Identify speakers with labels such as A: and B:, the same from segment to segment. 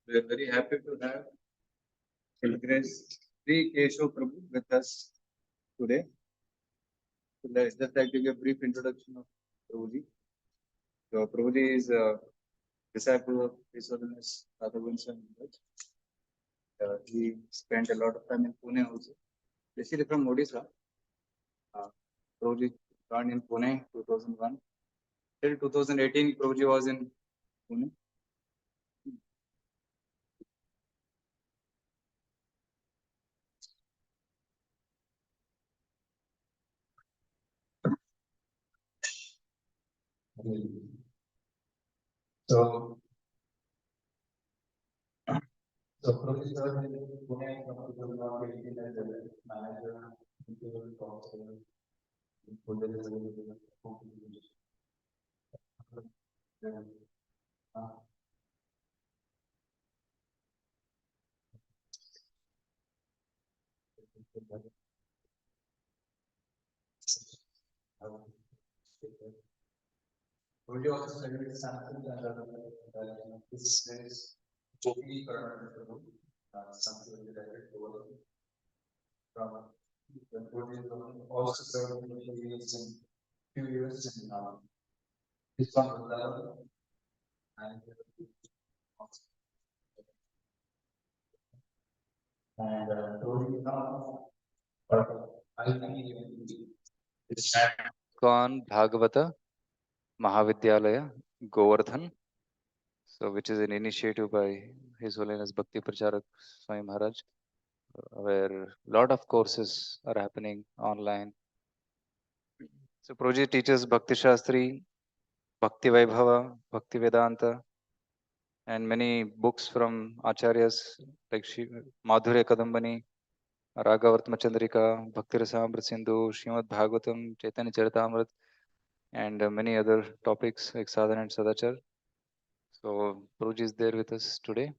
A: We are very happy to have SriKeshav Prabhu with us today. So let's just like to give a brief introduction of Prabhuji. So Prabhuji is a disciple of His Holiness Bhagavatham. He spent a lot of time in Pune also. Basically from Odisha. Prabhuji joined in Pune 2001. Till 2018, Prabhuji was in Pune. So Prabhuji started in Pune from 2018 as a manager, including council, Prabhuji also studied Sanskrit and this is totally Sanskrit related to from Prabhuji also served in few years in Con Bhagavata Mahavidyalaya Govardhan, so which is an initiative by His Holiness Bhakti Pracharak Swami Maharaj, where a lot of courses are happening online. So Prabhuji teaches Bhakti Shastri, Bhakti Vaibhava, Bhakti Vedanta, and many books from Acharyas like Madhurya Kadambani, Ragavartma Chandrika, Bhakti Rasamrita Sindhu, Srimad Bhagavatam, Chaitanya Charitamrita, and many other topics like sadhana and sadachar. So Prabhuji is there with us today,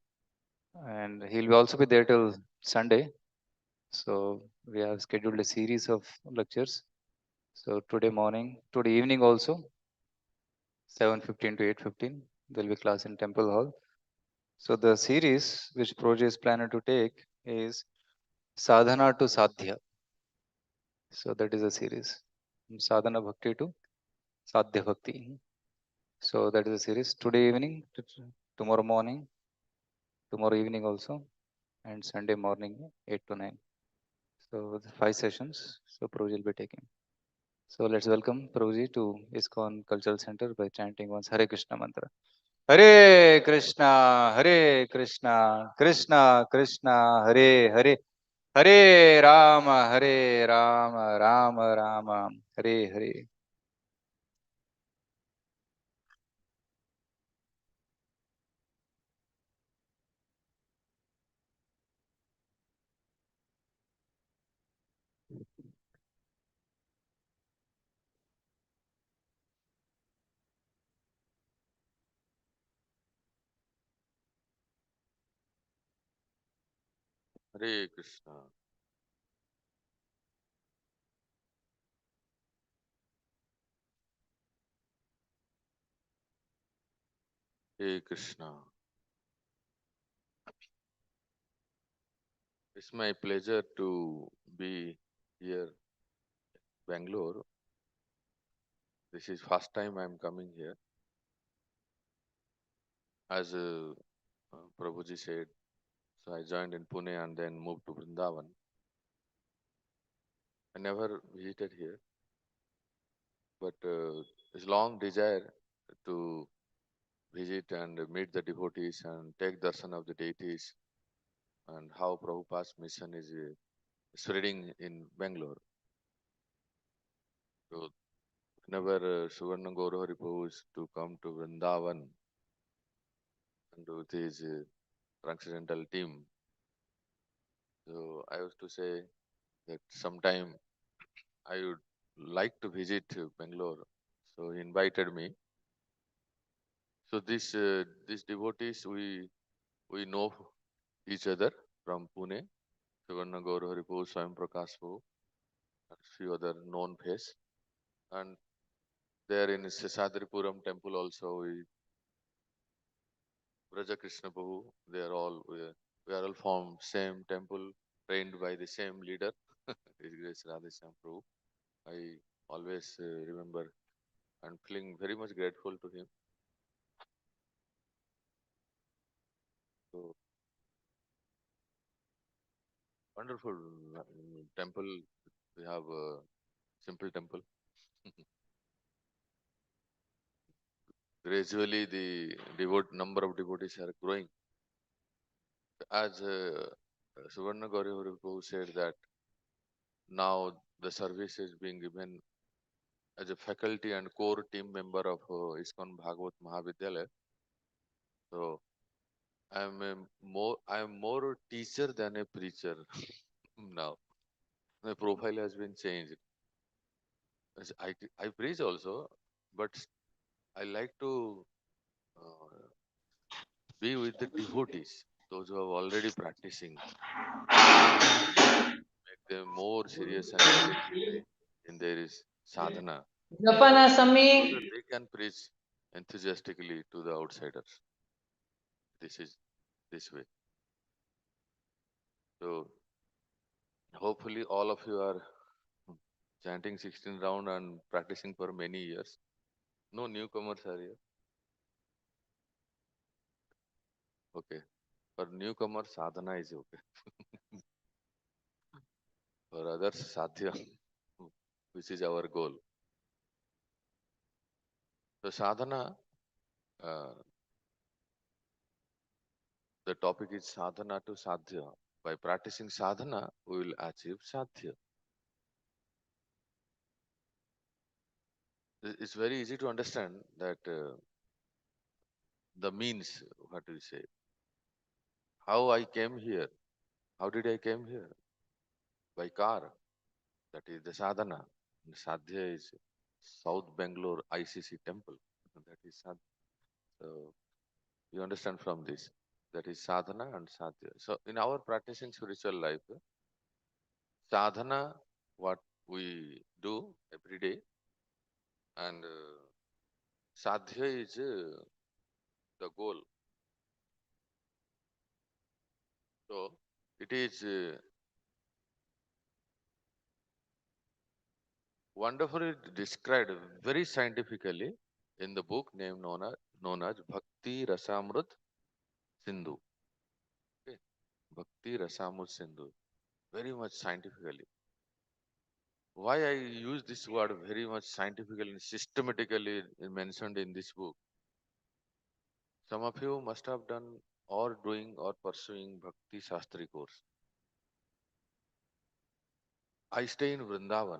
A: and he'll also be there till Sunday. So we have scheduled a series of lectures. So today evening also, 7:15 to 8:15, there'll be class in Temple Hall. So the series which Prabhuji is planning to take is Sadhana to Sadhya. So that is a series, Sadhana Bhakti to Sadhya Bhakti. So that is a series today evening, tomorrow morning, tomorrow evening also, and Sunday morning 8 to 9. So the 5 sessions. So Prabhuji will be taking. So let's welcome Prabhuji to ISKCON Cultural Center by chanting once Hare Krishna mantra. Hare Krishna, Hare Krishna, Krishna Krishna, Hare Hare, Hare Rama, Hare Rama, Rama Rama, Hare Hare.
B: Hare Krishna. Hare Krishna. It's my pleasure to be here, Bangalore. This is first time I'm coming here. As Prabhuji said, so I joined in Pune and then moved to Vrindavan. I never visited here, but it's long desire to visit and meet the devotees and take darshan of the deities and how Prabhupada's mission is spreading in Bangalore. So whenever Suvarna Gauraha Ripu is to come to Vrindavan and with his transcendental team, so I was to say that sometime I would like to visit Bangalore. So he invited me. So these devotees we know each other from Pune, Suvarna Gauraha Ripu, Swam Prakash Prabhu, and few other known face. And there in Seshadripuram temple also we Braja Krishna Prabhu, they are all we are all from same temple, trained by the same leader, His Grace Radheshyam Prabhu. I always remember and feeling very much grateful to him. So wonderful temple. We have a simple temple. Gradually, the number of devotees are growing. As Suvarna Gauri Prabhu said that now the service is being given as a faculty and core team member of ISKCON Bhagavat Mahavidyalaya. So I am more a teacher than a preacher now. My profile has been changed. As I preach also, but I like to uh, be with the devotees, those who are already practicing, make them more serious and intensively in their sadhana,
C: Japana
B: so
C: Sami.
B: that they can preach enthusiastically to the outsiders. This is this way. So hopefully all of you are chanting 16 round and practicing for many years. No newcomers are here. Okay. For newcomers, sadhana is okay. For others, sadhya, which is our goal. So sadhana, uh, the topic is sadhana to sadhya. By practicing sadhana, we will achieve sadhya. It's very easy to understand that the means, what do you say, how I came here. How did I came here? By car. That is the sadhana. And sadhya is South Bangalore ICC temple. That is sadhana. So you understand from this. That is sadhana and sadhya. So in our practicing spiritual life, sadhana, what we do every day, and sadhya is the goal. So it is wonderfully described very scientifically in the book known as Bhakti Rasamrut Sindhu. Okay. Bhakti Rasamrut Sindhu. Very much scientifically. Why I use this word very much scientifically and systematically mentioned in this book? Some of you must have done or doing or pursuing Bhakti Shastri course. I stay in Vrindavan,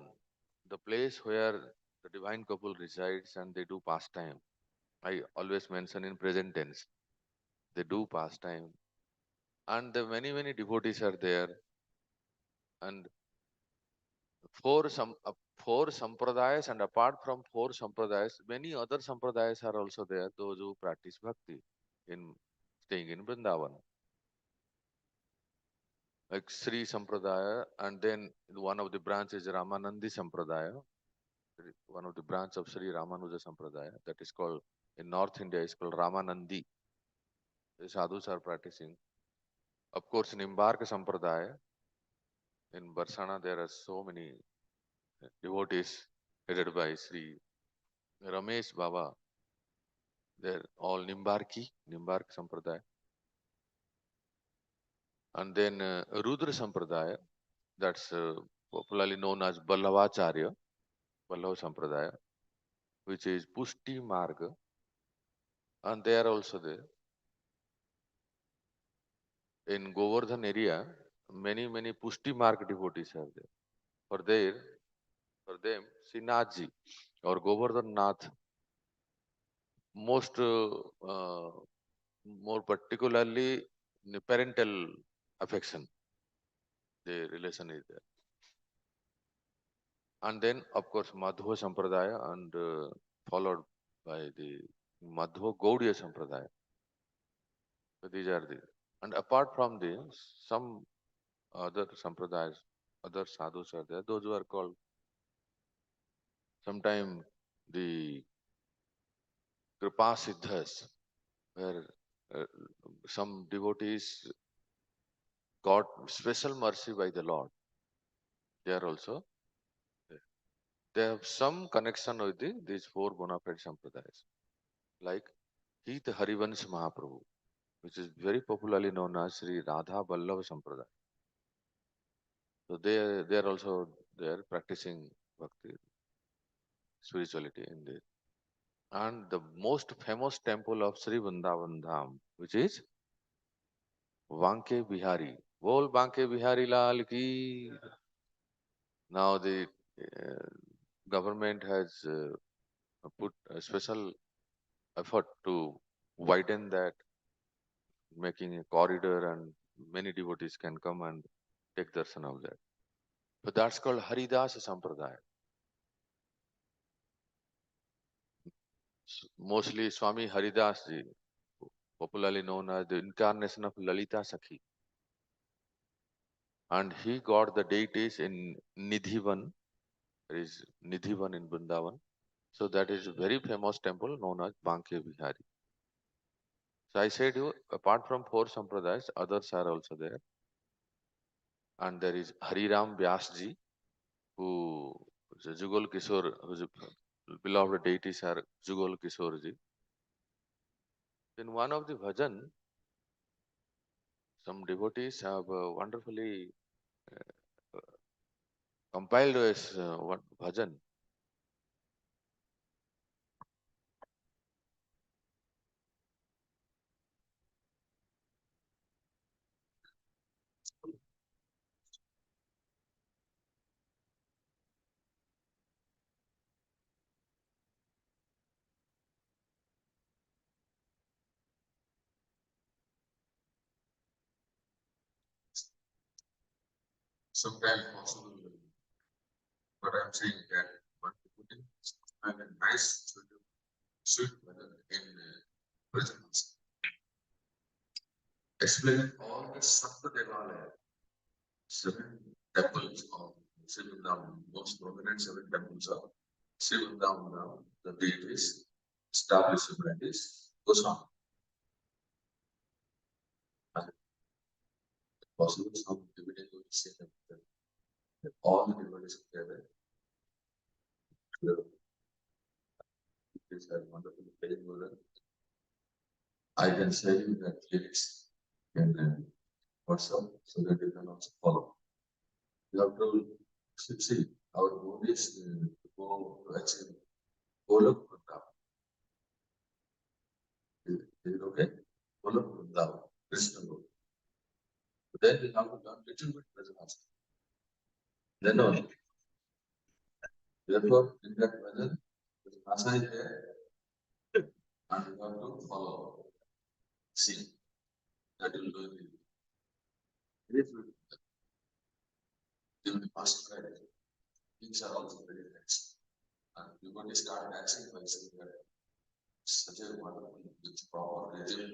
B: the place where the divine couple resides and they do pastime. I always mention in present tense. They do pastime. And the many devotees are there. And four sampradayas, and apart from four sampradayas, many other sampradayas are also there, those who practice bhakti in staying in Vrindavan. Like Sri Sampradaya, and then one of the branches Ramanandi Sampradaya, one of the branch of Sri Ramanuja Sampradaya, that is called in North India is called Ramanandi. The sadhus are practicing. Of course, in Nimbarka Sampradaya, in Barsana, there are so many devotees headed by Sri Ramesh Baba. They're all Nimbark Sampradaya. And then Rudra Sampradaya, that's popularly known as Ballavacharya, Ballava Sampradaya, which is Pushti Marga, and they are also there. In Govardhan area, many Pushti Marga devotees are there. For them, Sinaji or Govardhan Nath, most more particularly the parental affection, the relation is there. And then, of course, Madhva Sampradaya, and followed by the Madhva Gaudiya Sampradaya. So these are the, and apart from this, some other sampradayas, other sadhus are there, those who are called sometime the Kripa Siddhas, where uh, some devotees got special mercy by the Lord. They are also there. They have some connection with these four bona fide sampradayas, like Hita Harivansh Mahaprabhu, which is very popularly known as Sri Radha Vallabha Sampradaya. So they are also there practicing bhakti, spirituality in there. And the most famous temple of Sri Vrindavan Dham, which is Banke Bihari. Bol Banke Bihari Lal ki. Now the uh, government has put a special effort to widen that, making a corridor, and many devotees can come and take darshan of that. But that's called Haridasa Sampradaya. Mostly Swami Haridas ji, popularly known as the incarnation of Lalita Sakhi. And he got the deities in Nidhivan. There is Nidhivan in Vrindavan. So that is a very famous temple known as Banke Bihari. So I said you, apart from four sampradayas, others are also there. And there is Hariram Vyasji, who is a Jugal Kishore, who is beloved deities are Jugal Kishore. In one of the bhajan, some devotees have wonderfully compiled as one bhajan.
C: Sometimes possible, but I'm saying that one putting and a nice sweet weather in presence. Explaining all the Sapta Devalaya, seven temples of Sivandam, most prominent seven temples of Sivandam, the deities, established deities, goes on. And possible some dividend will say that all the devotees together. These are wonderful playing with it. I can send you that lyrics in WhatsApp so that you can also follow. You have to see our goal is to go to achieve Golok Vrindavan. Is it okay? Golok Vrindavan, Krishna Golok. Then we have to learn little bit Brajavasa. Then only. Therefore, in that manner, Brajavasa is there and you have to follow. See, that will go in the even the past credit. Things are also very nice. And you want to start dancing by saying that such a wonderful, with proper rhythm.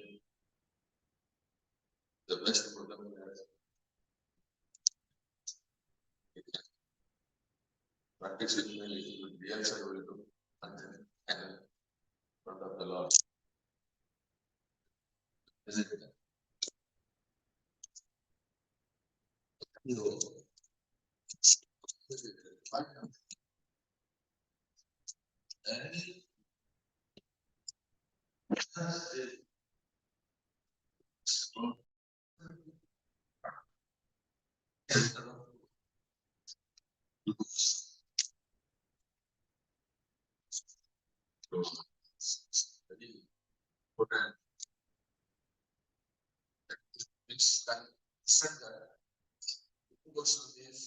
C: The best for them is practice it when it will be also will do and then in front of the Lord. Is it? No. It's that center. Person is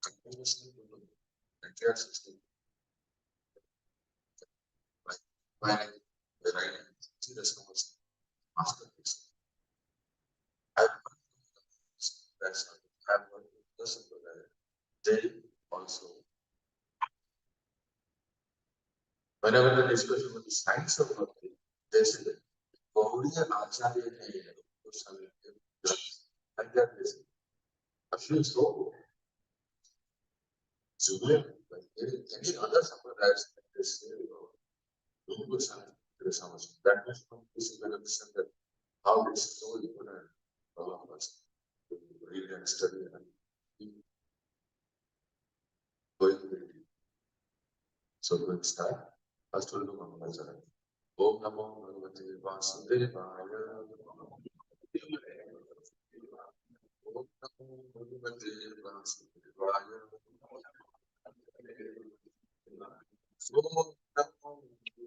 C: continuously to the entire system. By the writing, serious numbers, masterpiece. That's I've worked with person for that. They also, whenever the discussion with the science of bhakti, they say that Gaudiya Acharya like that is I feel so jubilant like any other sampradayas like this, that much from this is an understand that how it's so important for all of us to read and study and keep going very deep. So we'll start. First we'll do Mangalacharya. Om Namo Bhagavate Vasudevaya. Om Namo Bhagavate Vasudevaya. Om Namo Bhagavate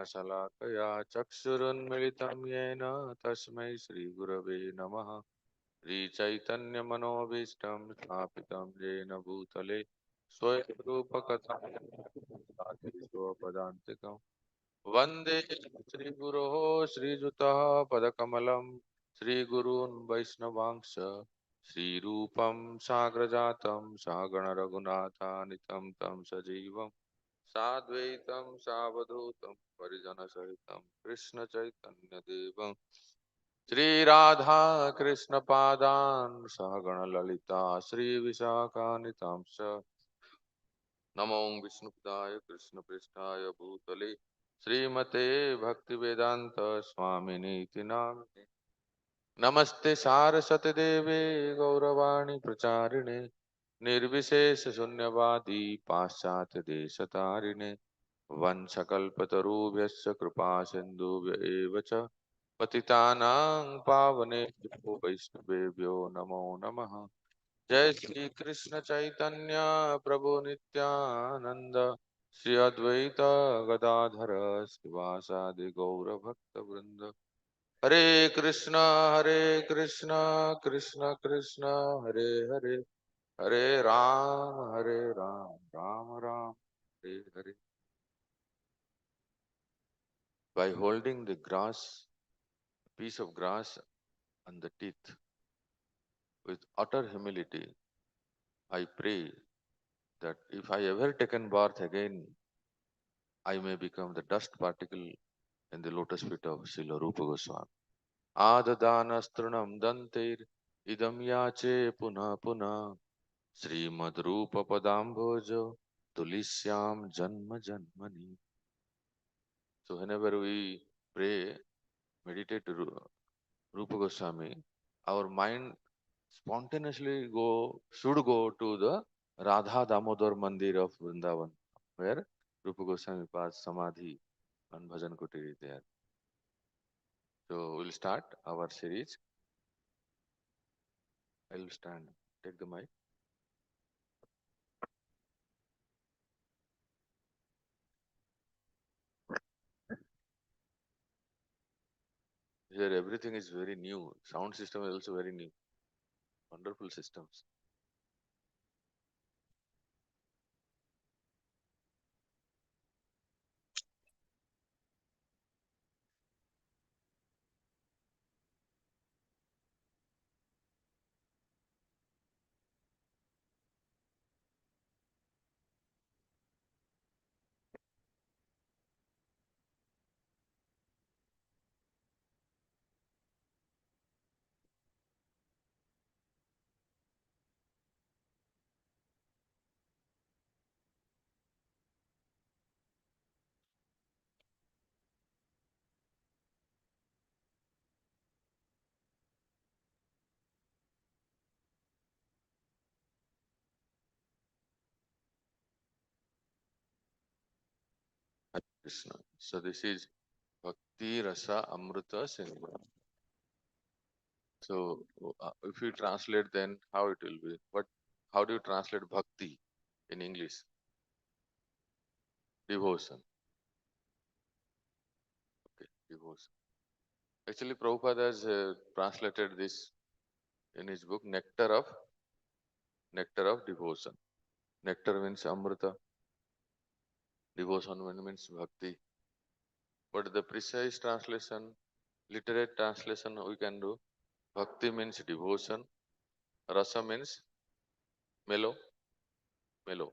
B: शलाकया चक्षुरुन्मिलितं येन तस्मै श्रीगुरवे नमः। श्रीचैतन्यमनोभीष्टं स्थापितं येन भूतले स्वयं रूपकथं स्वपदान्तिकम् वन्दे श्रीगुरोः श्रीयुतः पदकमलं श्रीगुरून् वैष्णवांश्च श्रीरूपं साग्रजातं सागणरघुनाथानितं तं सजीवम् साद्वैतं सावधूतं परिजनसहितं कृष्णचैतन्यदेवं श्रीराधा कृष्णपादान् सहगणललिता श्रीविशाखान्वितांश्च नमो विष्णुपदाय कृष्णपृष्ठाय भूतले श्रीमते भक्तिवेदांत स्वामिनीति नामिने नमस्ते सारस्वती देवे गौरवाणी प्रचारिणे निर्विशेष शून्यवादी पाश्चात्य देशतारिणे वंशकल्पतरुभ्यश्च कृपा सिन्धुभ्य एव च पतितानां पावनेभ्यो वैष्णवेभ्यो नमो नमः। जय श्री कृष्ण चैतन्य प्रभु नित्यानंद श्री अद्वैत गदाधर श्रीवासादि गौर भक्त वृंद। हरे Krishna Krishna Krishna Hare Hare Hare Ram Ram Ram Hare Hare. By holding the grass, piece of grass on the teeth with utter humility, I pray that if I ever taken birth again, I may become the dust particle in the lotus feet of Srila Rupa Goswami. Adadanastranam dantir idam yache puna puna Srimad Rupa Padambojo Tulisyam Janma Janmani. So whenever we pray, meditate to Rupa Goswami, our mind spontaneously should go to the Radha Damodar Mandir of Vrindavan, where Rupa Goswami passed Samadhi and Bhajan Kutiri there. So we'll start our series. I'll stand. Take the mic. Here everything is very new. Sound system is also very new. Wonderful systems. Hare Krishna. So this is Bhakti Rasa Amrita Sindhu. So if you translate, then how it will be? How do you translate Bhakti in English? Devotion. Okay, devotion. Actually, Prabhupada has translated this in his book Nectar of Devotion. Nectar means Amrita. Devotion means Bhakti. But the precise translation, literate translation we can do. Bhakti means devotion. Rasa means mellow. Mellow.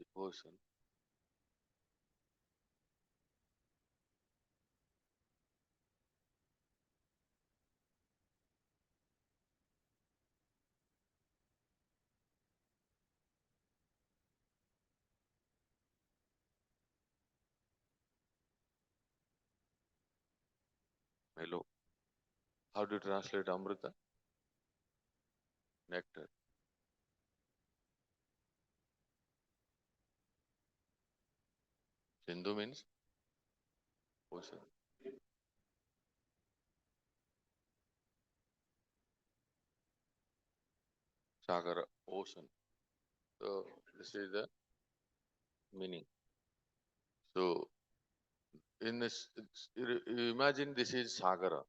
B: Devotion. Mellow. How do you translate Amrita? Nectar. Sindhu means ocean. Sagara, ocean. So this is the meaning. So in this, you imagine this is Sagara.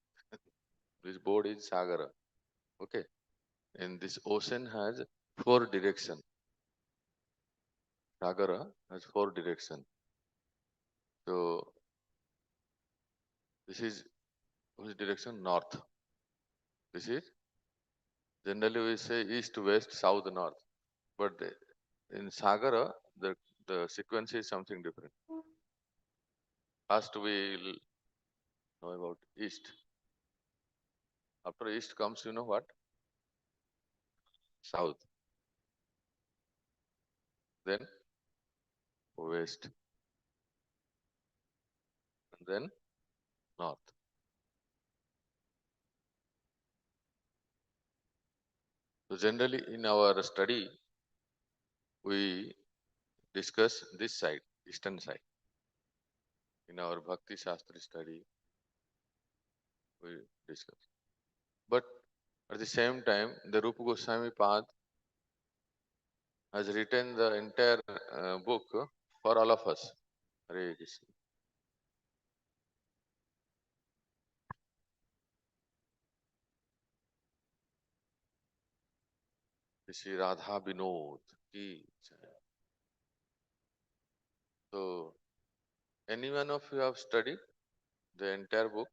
B: This board is Sagara. Okay. And this ocean has 4 direction. Sagara has 4 direction. So this is which direction? North. This is generally we say east, west, south, north. But in Sagara, the sequence is something different. First we will know about east. After east comes, you know what? South. Then west. then north. So generally in our study, we discuss this side, eastern side. In our Bhakti Shastra study, we discuss. But at the same time, the Rupa Goswami path has written the entire book for all of us. Hare Krishna. Shri Radha Vinod ki jai. So, any one of you have studied the entire book?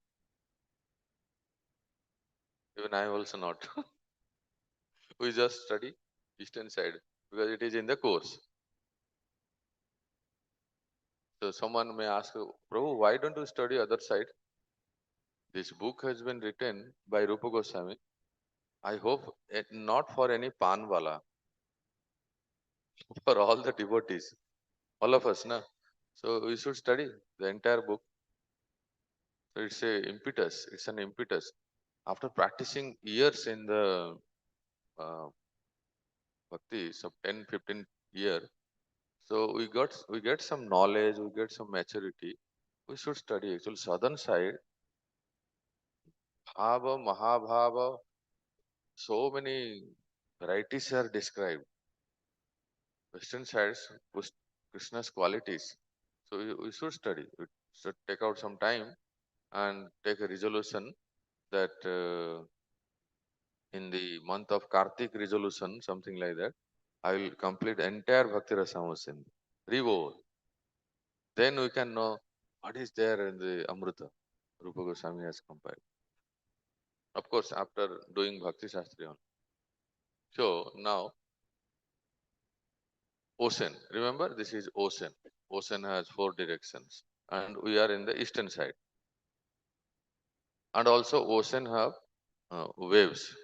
B: Even I also not. We just study eastern side because it is in the course. So someone may ask, Prabhu, why don't you study other side? This book has been written by Rupa Goswami. I hope not for any panwala, for all the devotees, all of us, na. So we should study the entire book. So it's a impetus. It's an impetus. After practicing years in the uh, bhakti, some 10, 15 year, so we get some knowledge, we get some maturity. We should study. Actually, southern side, bhava, mahabhava, so many varieties are described. Western sides push Krishna's qualities. So we should study. We should take out some time and take a resolution that in the month of Kartik resolution, something like that, I will complete entire Bhakti Rasamrita. Revo. Then we can know what is there in the Amrita Rupa Goswami has compiled. Of course, after doing Bhakti Shastri only. So now, ocean. Remember, this is ocean. Ocean has 4 directions, and we are in the eastern side. And also, ocean have waves.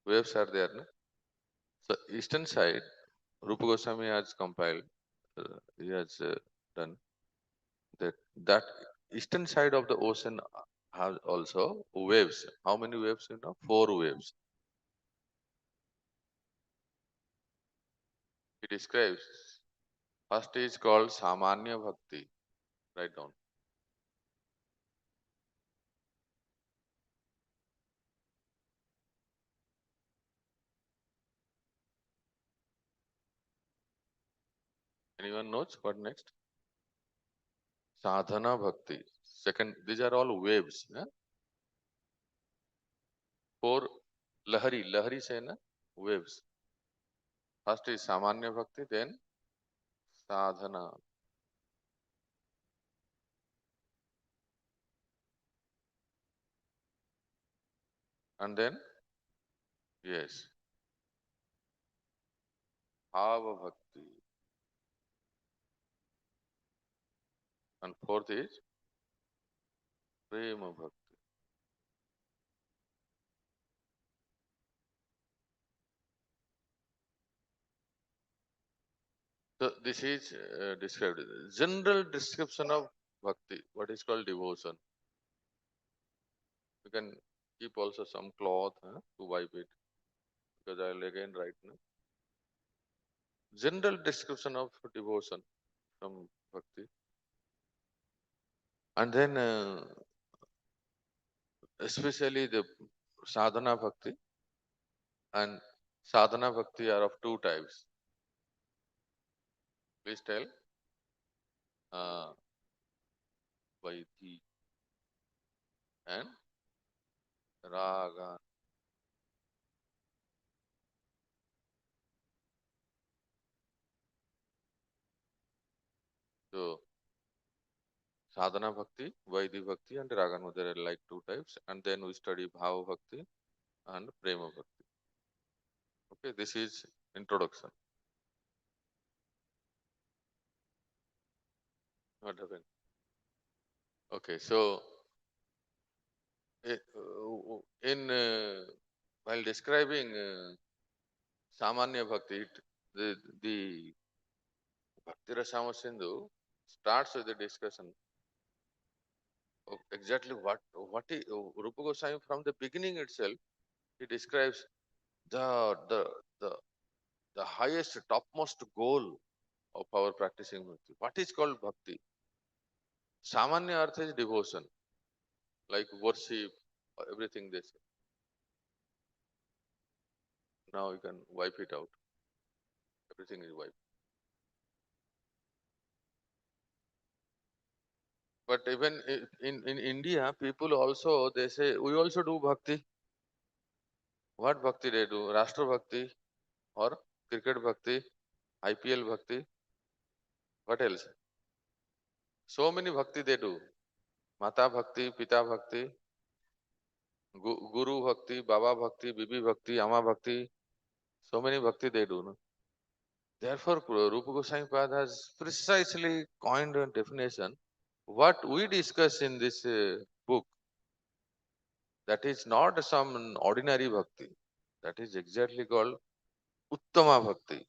B: Waves are there. No? So, eastern side, Rupa Goswami has compiled. He has done that eastern side of the ocean has also waves. How many waves? You know, 4 waves. He describes. First is called Samanya Bhakti. Write down. Anyone knows what next? Sadhana Bhakti. Second, these are all waves. Yeah? 4 Lahari. Lahari say na waves. First is Samanya Bhakti, then Sadhana. And then, yes, Bhava Bhakti. And fourth is Prema Bhakti. So this is described. General description of Bhakti, what is called devotion. You can keep also some cloth to wipe it, because I will again write now. General description of devotion from Bhakti. And then especially the sadhana bhakti and sadhana bhakti are of 2 types. Please tell. Vaidhi and raga. So sadhana bhakti, Vaidhi bhakti and raganu, there are like 2 types. And then we study bhava bhakti and prema bhakti. Okay, this is introduction. What happened? Okay, so in while describing Samanya Bhakti, the Bhakti Rasama Sindhu starts with the discussion exactly what he, Rupa Goswami from the beginning itself, he describes the the the the highest topmost goal of our practicing bhakti. What is called bhakti? Samanya artha is devotion, like worship, everything they say. Now you can wipe it out. Everything is wiped. But even in India, people also they say we also do bhakti. What bhakti they do? Rashtra bhakti or cricket bhakti, IPL bhakti. What else? So many bhakti they do. Mata bhakti, Pita bhakti, Guru bhakti, Baba bhakti, Bibi bhakti, Ama bhakti. So many bhakti they do. No? Therefore, Rupa Goswami Pad has precisely coined a definition. What we discuss in this book, that is not some ordinary bhakti. That is exactly called Uttama bhakti.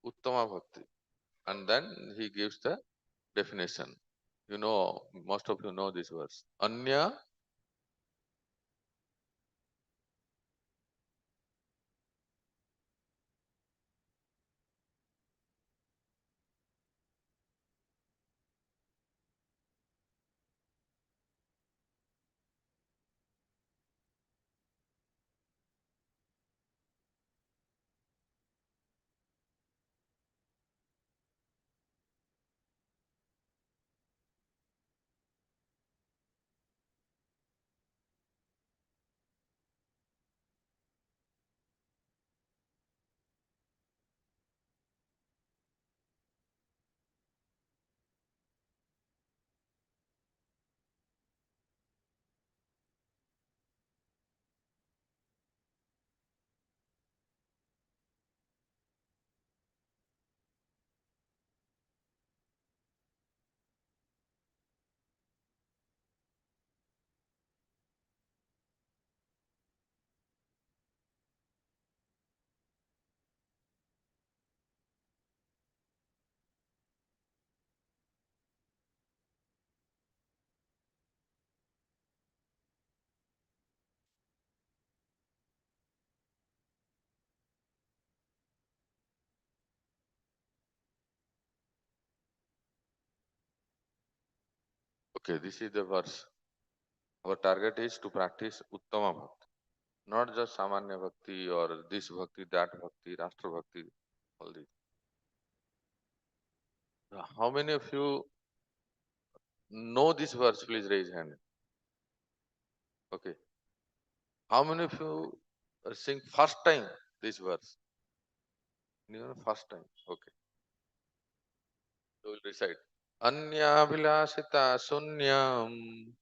B: Uttama bhakti. And then he gives the definition. You know, most of you know this verse. Anya. Okay, this is the verse. Our target is to practice Uttama bhakti. Not just Samanya bhakti or this bhakti, that bhakti, Rashtra bhakti, all these. How many of you know this verse? Please raise hand. Okay. How many of you sing first time this verse? You first time. Okay. So we'll recite. Anya vilasita sunyam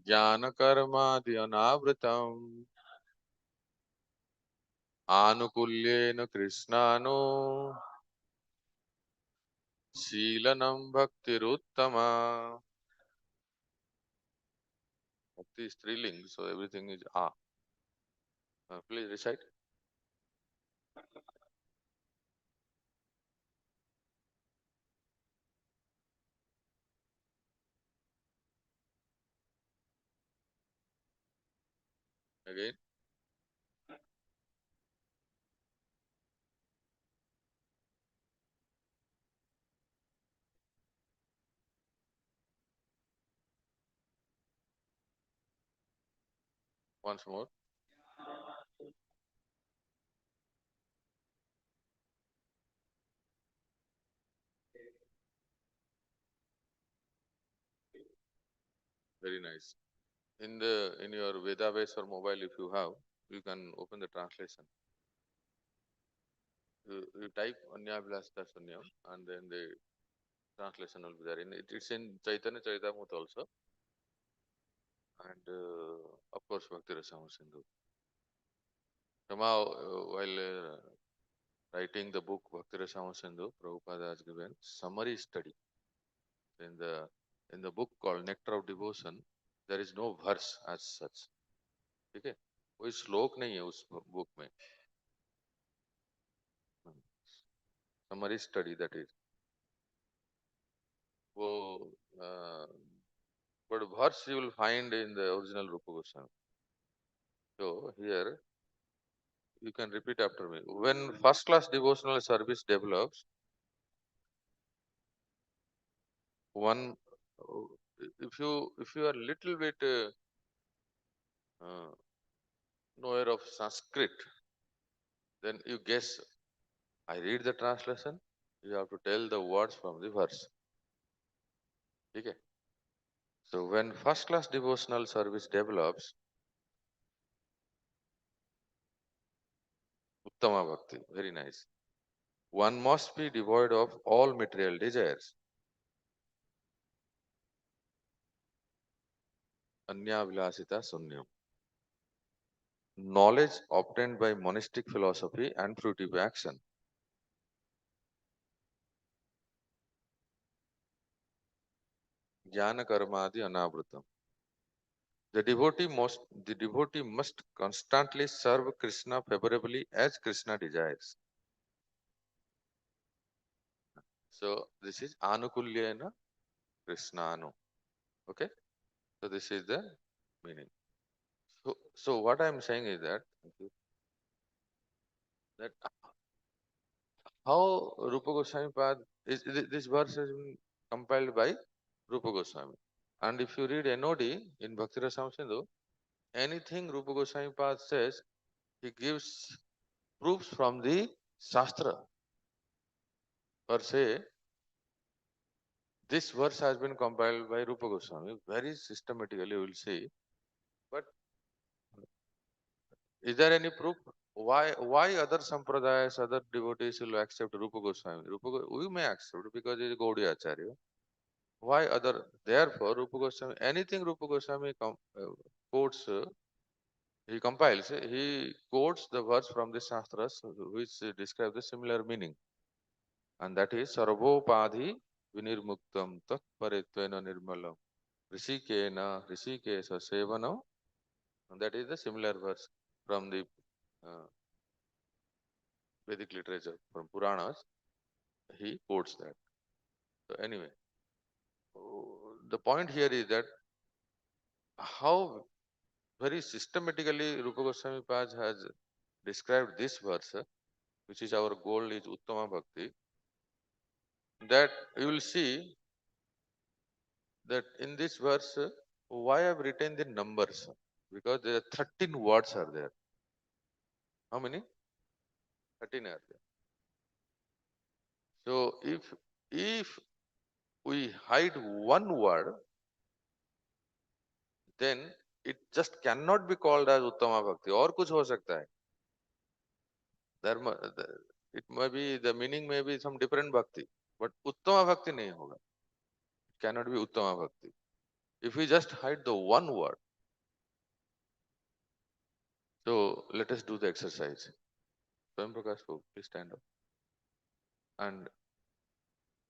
B: jnana karma dhyanavrtam anukulyena krishnano Sheelanam Bhaktiruttama. Bhakti is thrilling, so everything is ah. Please recite. Again. Once more. Very nice. In your Vedabase or mobile, if you have, you can open the translation. You type Anyabhylasita Sunyam and then the translation will be there. It's in Chaitanya Charitamrita also. And of course Bhakti Rasamrita Sindhu. Somehow while writing the book Bhakti Rasamrita Sindhu, Prabhupada has given summary study. In the book called Nectar of Devotion, there is no verse as such. ठीक है कोई श्लोक नहीं है उस book में summary study that is but verse you will find in the original Rupa Goswami. So here you can repeat after me. When first class devotional service develops, one if you are little bit knower of Sanskrit, then you guess. I read the translation. You have to tell the words from the verse. Okay. So when first class devotional service develops, Uttama Bhakti, very nice. One must be devoid of all material desires. Anya Vilasita Sunyam. Knowledge obtained by monastic philosophy and fruitive action. Jnana Karmadi Anavrutam. The devotee must constantly serve Krishna favorably as Krishna desires. So this is Anukulyena Krishnanu. Okay? So this is the meaning. So what I am saying is that how Rupa Goswami Pad this verse has been compiled by Rupa Goswami. And if you read NOD in Bhakti Rasam Sindhu, anything Rupa Goswami Pad says, he gives proofs from the Shastra. Per se, this verse has been compiled by Rupa Goswami very systematically, you will see. But is there any proof? Why other sampradayas, other devotees will accept Rupa Goswami? We may accept because he is Gaudiya Acharya. Why other? Therefore, Rupa Goswami, anything Rupa Goswami quotes, he compiles, he quotes the verse from the Shastras which describe the similar meaning. And that is Sarvopadhi Vinirmuktam Tat Paritvena Nirmalam Rishikesha Sevanam. And that is the similar verse from the Vedic literature, from Puranas. He quotes that. So anyway, the point here is that how very systematically Rupa Goswami Pad has described this verse, which is our goal is Uttama Bhakti, that you will see that in this verse, why I have written the numbers? Because there are 13 words are there. How many? 13 are there. So if we hide one word, then it just cannot be called as Uttama Bhakti. Or kuch ho sakta hai. It may be, the meaning may be some different bhakti, but Uttama Bhakti nahi hoga. It cannot be Uttama Bhakti. If we just hide the one word, so let us do the exercise. Swam Prakash, please stand up and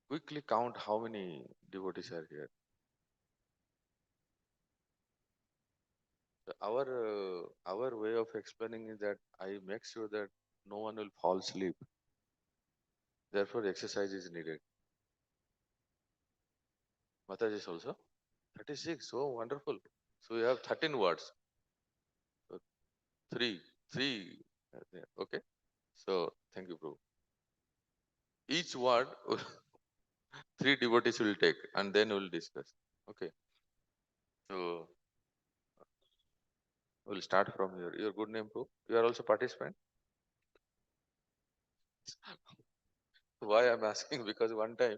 B: quickly count how many devotees are here. Our way of explaining is that I make sure that no one will fall asleep. Therefore, exercise is needed. Mataji also 36. Oh, wonderful. So we have 13 words. So three. Okay. So thank you, Prabhu. Each word, 3 devotees will take, and then we'll discuss. Okay. So we'll start from here. Your good name, Prabhu. You are also participant. Why I'm asking? Because one time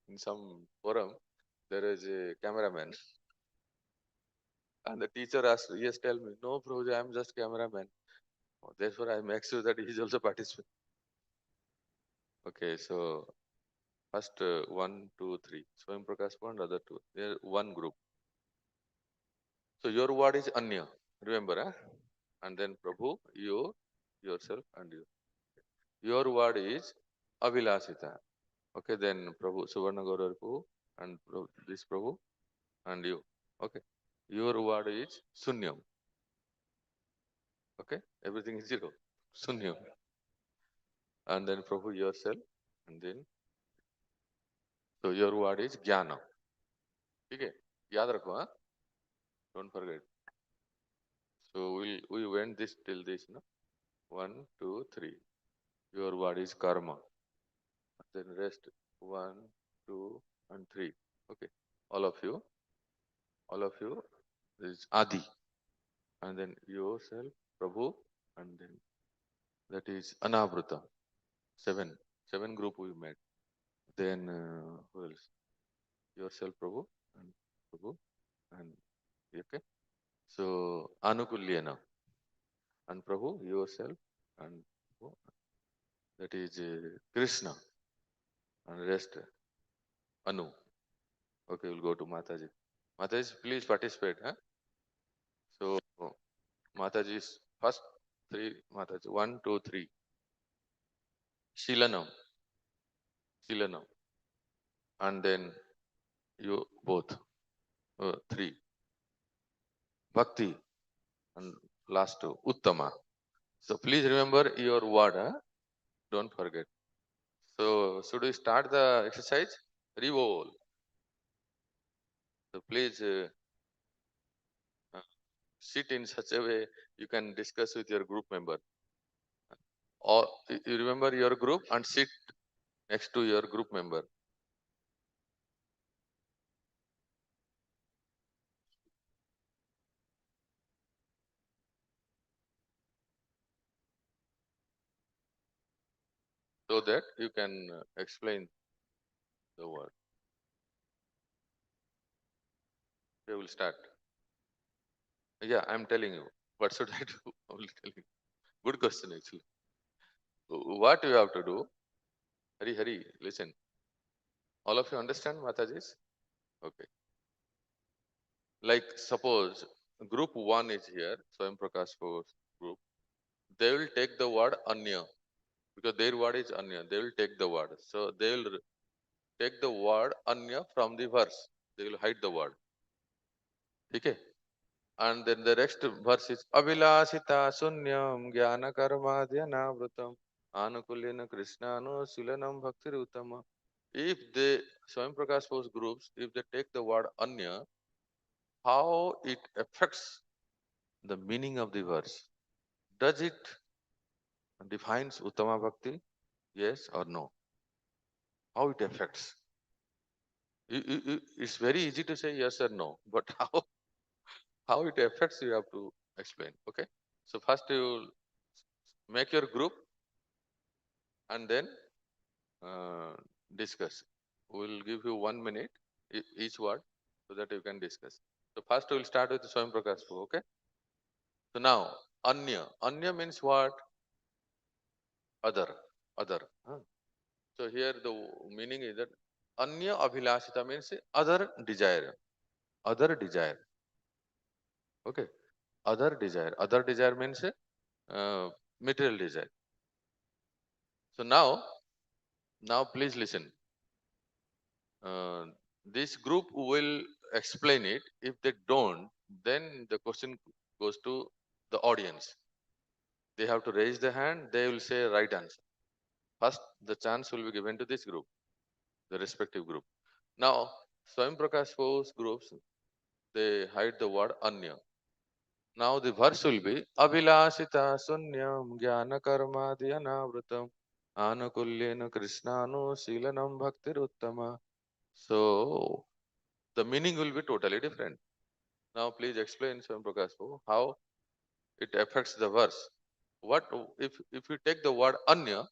B: in some forum there is a cameraman, and the teacher asked, "Yes, tell me." "No, Prabhuji, I'm just cameraman." Oh, therefore, I make sure that he is also participant. Okay, so first 1, 2, 3. Swam Prakash and other 2. They are one group. So your word is Anya. Remember, huh? And then Prabhu, you, yourself, and you. Your word is Avilasita. Okay, then Prabhu, Suvarna Gaurav Prabhu, and this Prabhu, and you. Okay. Your word is Sunyam. Okay, everything is 0. Sunyam. And then Prabhu yourself, and then, so your word is Jnana. ठीक है, याद रखो, हाँ, don't forget. So we went this till this, no? 1, 2, 3. Your word is karma. Then rest 1, 2, and 3. Okay, all of you is Adi, and then yourself, Prabhu, and then that is Anavruta. Seven group we met. Then who else? Yourself, Prabhu, and Prabhu, and okay. So Anukulyena and Prabhu, yourself, and Prabhu, that is Krishna, and rest Anu. Okay, we'll go to Mataji. Mataji, please participate. Huh? So Mataji's first three, Mataji, 1, 2, 3. Shilanam, Shilanam, and then you both, 3. Bhakti, and last 2, Uttama. So please remember your word, huh? Don't forget. So should we start the exercise? Revol. So please sit in such a way you can discuss with your group member. Or you remember your group and sit next to your group member. So that you can explain the word. We will start. Yeah, I'm telling you. What should I do? I will tell you. Good question actually. What you have to do? Hari, listen. All of you understand Mataji's? Okay. Like suppose group 1 is here, Swam Prakash group. They will take the word Anya because their word is Anya. They will take the word. So they will take the word Anya from the verse. They will hide the word. Okay? And then the next verse is Abhilasita Sunyam Jnana Karma Dhyanavrutam Anukulyena Krishnano Silanam Bhakti Uttama. If they Swam Prakash post groups, if they take the word Anya, how it affects the meaning of the verse? Does it defines Uttama Bhakti? Yes or no? How it affects? It's very easy to say yes or no, but how it affects you have to explain. Okay. So first you make your group and then uh, discuss. We'll give you 1 minute each word so that you can discuss. So first we'll start with Swam Prakash. Okay. So now Anya. Anya means what? Other. Other. Huh? So here the meaning is that Anya Abhilashita means other desire. Other desire. Okay. Other desire. Other desire means material desire. So now please listen. This group will explain it. If they don't, then the question goes to the audience. They have to raise the hand. They will say right answer. First, the chance will be given to this group, the respective group. Now, Swam Prakash Post groups, they hide the word Anya. Now the verse will be Abhilashita Sunyam Jnana Karma Dhyanavrutam Anukulyena Krishnano Silanam Bhakti Uttama. So the meaning will be totally different. Now please explain, Swam Prakash, how it affects the verse. What if you take the word Anya,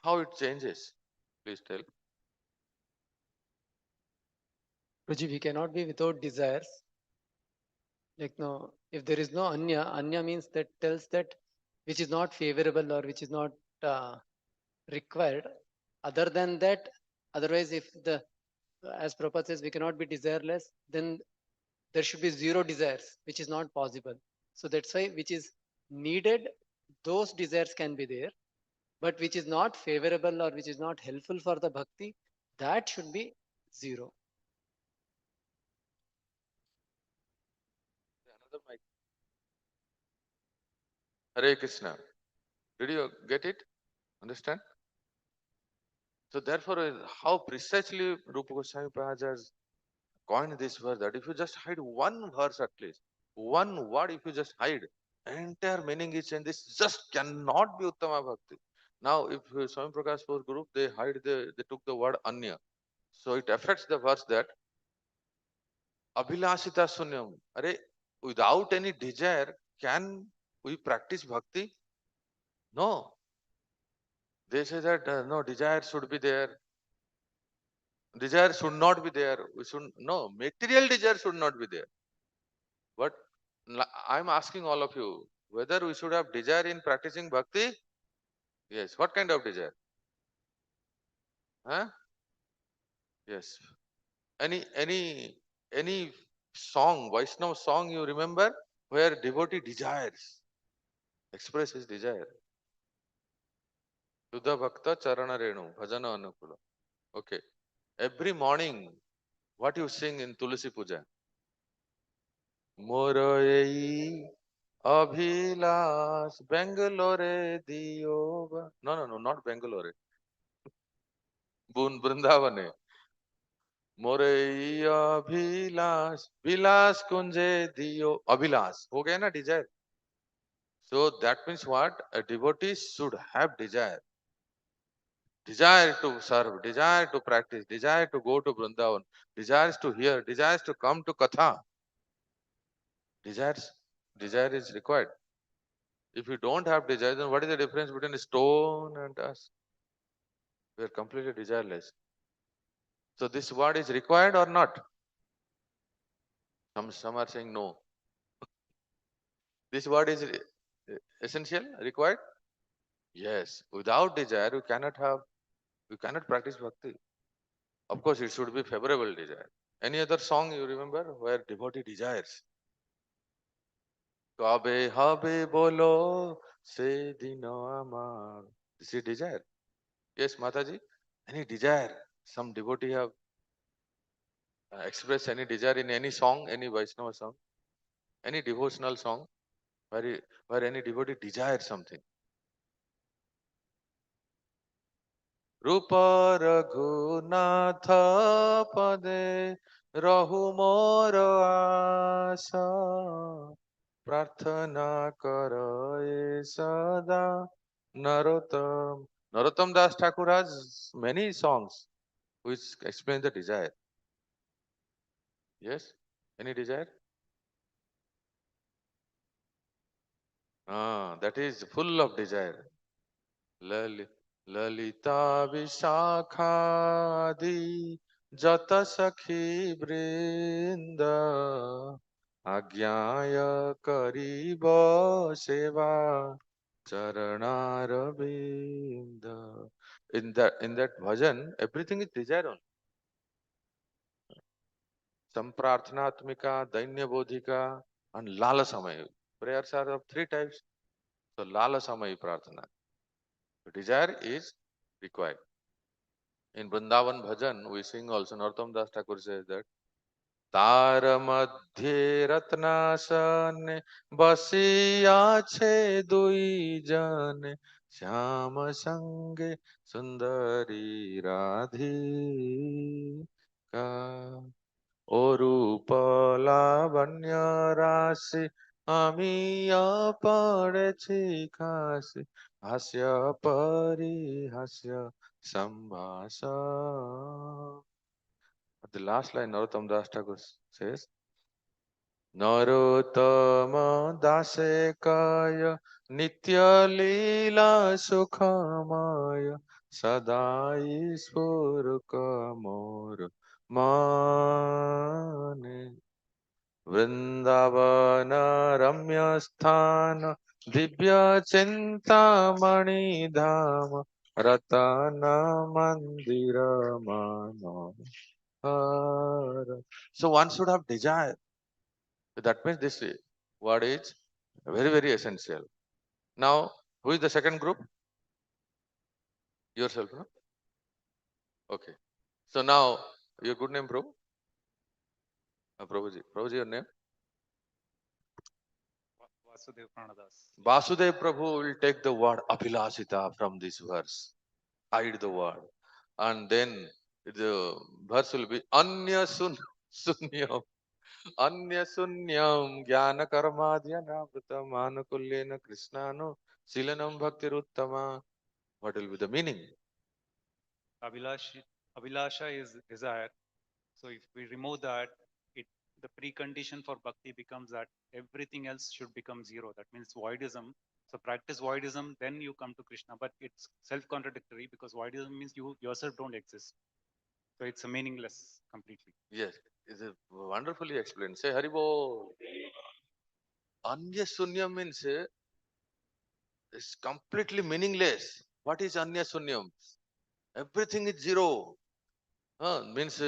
B: how it changes? Please tell.
D: Ruji, we cannot be without desires. Like no, if there is no anya means that tells that which is not favorable or which is not required. Other than that, otherwise, if the as Prabhupada says, we cannot be desireless, then there should be zero desires, which is not possible. So that's why which is needed, those desires can be there, but which is not favorable or which is not helpful for the bhakti, that should be zero.
B: Another mic. Hare Krishna. Did you get it? Understand? So therefore, how precisely Rupa Goswami Maharaj has coined this verse that if you just hide one verse at least, one word, if you just hide, entire meaning is changed. This just cannot be Uttama Bhakti. Now, if Swami Prakash Post group, they they took the word Anya. So it affects the verse that Abhilasita Sunyam. Are, without any desire, can we practice bhakti? No. They say that no, desire should be there. Desire should not be there. We should no material desire should not be there. But I'm asking all of you whether we should have desire in practicing bhakti. Yes. What kind of desire? Huh? Yes. Any song, Vaishnava song you remember where devotee desires, express his desire. Shuddha Bhakta Charana Renu, Bhajana Anukula. Okay. Every morning, what you sing in Tulsi Puja? Moroi Abhilas Bangalore Diyoba. No, not Bangalore. Brindavane. Morei Abhilas Vilas Kunje Diyo. Abhilas. हो गया ना desire. So that means what? A devotee should have desire. Desire to serve, desire to practice, desire to go to Vrindavan, desires to hear, desires to come to Katha. Desire is required. If you don't have desire, then what is the difference between a stone and us? We are completely desireless. So this word is required or not? Some are saying no. This word is essential, required? Yes. Without desire, you cannot practice bhakti. Of course, it should be favorable desire. Any other song you remember where devotee desires? কবে হবে বলো সেদিন আমার. This is desire. Yes, Mataji. Any desire? Some devotee have expressed any desire in any song, any Vaishnava song, any devotional song, where any devotee desires something. Rupa Raghunatha Pade Rahu Moro Asa Prarthana Karaye Sada Narottam. Narottam Das Thakur has many songs which explain the desire. Yes? Any desire? That is full of desire. Lalita Vishakhadi Jata Sakhi Brinda Agyaya Kariba Seva Charanaravinda. In that bhajan, everything is desire only. Samprarthanatmika, Dainya Bodhika, and Lala Samaya. Prayers are of three types. So Lala Samaya Prarthana. Desire is required. In Vrindavan Bhajan, we sing also, Narottam Das Thakur says that, Tara madhye ratnasane basiya che dui jane Shyama sange sundari radhika Arup লাবণ্য রাশি আমি পড়েছি কাশি হাস্য পরিহাস্য সম্ভাষ. The last line Narottam Das Thakur says, নরোত্তম দাসে কায় নিত্য লীলা সুখময় সদাই স্ফুরক মোর মানে वृंदावन रम्य स्थान दिव्य चिंतामणि धाम रतन मंदिर मनोहर. So one should have desire. That means this word is very, very essential. Now, who is the second group? Yourself, no? Okay. So now, your good name, Prabhu? Prabhuji. Prabhuji, your name?
E: Vasudev Pranadas.
B: Vasudev Prabhu will take the word Abhilasita from this verse. Hide the word. And then the verse will be Anya Sun Sunyam. Anya sunyam jnana karmadhyanavrtam anukulyena krishnano silanam bhaktiruttama. What will be the meaning?
E: Abhilasha is desire. So if we remove that, the precondition for bhakti becomes that everything else should become zero. That means voidism. So practice voidism, then you come to Krishna. But it's self-contradictory because voidism means you yourself don't exist. So it's a meaningless completely.
B: Yes, is it wonderfully explained. Say Haribo. Anya sunyam means it's completely meaningless. What is anya sunyam? Everything is zero. Means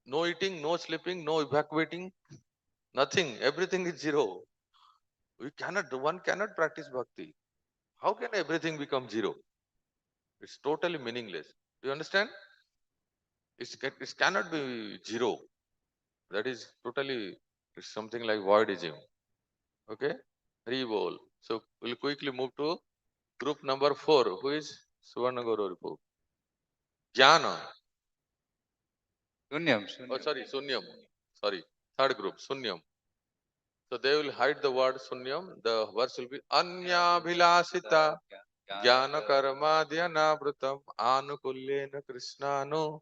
B: no eating, no sleeping, no evacuating, nothing. Everything is zero. One cannot practice bhakti. How can everything become zero? It's totally meaningless. Do you understand? It cannot be zero. That is totally, it's something like voidism. Okay? Re-bol. So we'll quickly move to group number 4. Who is Suvarna Gauru Ripu? Jnana.
A: Shunyam,
B: Oh,
A: Shunyam.
B: sorry, Sunyam. Sorry. Third group, Sunyam. So they will hide the word Sunyam. The verse will be Anya Bhilasita Jnana Karma Dhyanavrutam Anukulyena Krishnano.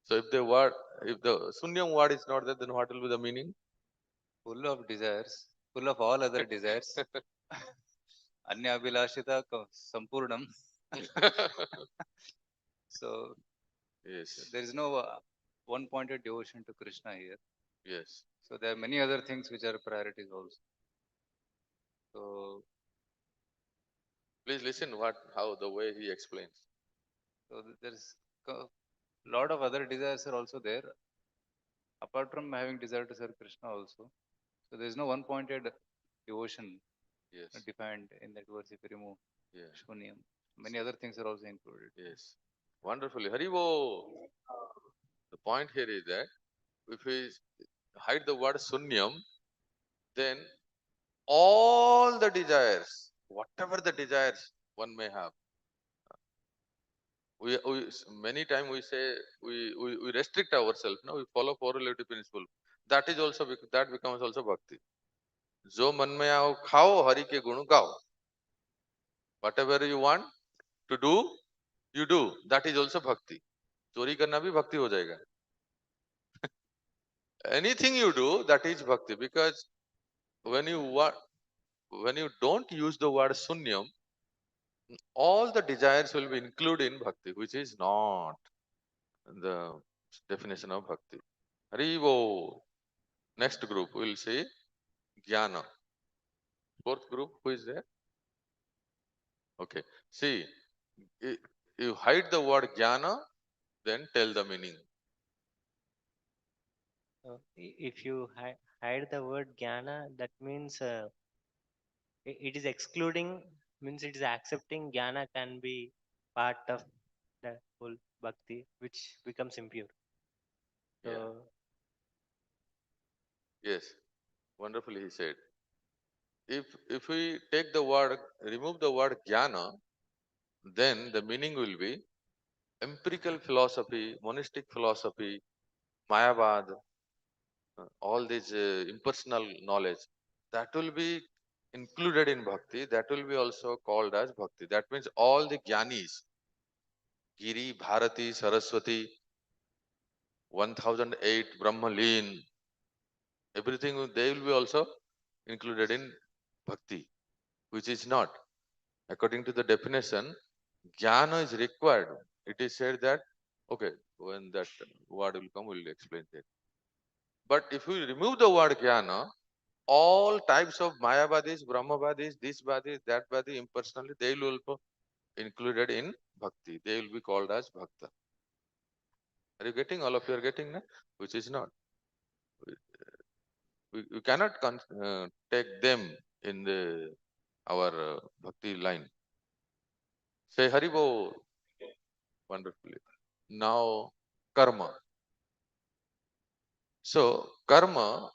B: So if the Sunyam word is not there, then what will be the meaning?
A: Full of desires, full of all other desires. Anya Abhilashita Sampurnam. So
B: Yes,
A: there is no one-pointed devotion to Krishna here.
B: yes.
A: So there are many other things which are priorities also. So,
B: Please listen how the way he explains.
A: so there's a lot of other desires are also there. Apart from having desire to serve Krishna also. So there is no one-pointed devotion
B: Yes,
A: defined in that verse if you remove
B: yeah,
A: Shunyam. Many other things are also included.
B: yes. Wonderfully. Haribo. The point here is that if we hide the word Sunyam, then all the desires, whatever the desires one may have, we many times we say we restrict ourselves. No, we follow correlative principle. That is also that becomes also bhakti. जो मन में आओ खाओ हरि के गुण गाओ. Whatever you want to do, you do. That is also bhakti. चोरी करना भी भक्ति हो जाएगा. Anything you do, that is bhakti, because when you don't use the word sunyam, all the desires will be included in bhakti, which is not the definition of bhakti. Harivo. Next group we'll see jnana. Fourth group, who is there? Okay. See, you hide the word jnana, then tell the meaning.
F: If you hide the word jnana, that means it is excluding, means it is accepting jnana can be part of the whole bhakti, which becomes impure. So,
B: Yes, wonderfully he said. If we take the word, remove the word jnana, then the meaning will be empirical philosophy, monistic philosophy, Mayavad, all this impersonal knowledge, that will be included in bhakti. That will be also called as bhakti. That means all the jnanis, Giri, Bharati, Saraswati, 1008, Brahmalin, everything they will be also included in bhakti, which is not. According to the definition, jnana is required. It is said that, okay, when that word will come, we'll explain that. But if we remove the word jnana, all types of Mayavadis, Brahmavadis, this Vadi, that Vadi, impersonally, they will also included in bhakti. They will be called as bhakta. Are you getting? All of you are getting, na? Which is not. We cannot take them in our bhakti line. Say Haribo wonderfully. Now, karma. So, karma,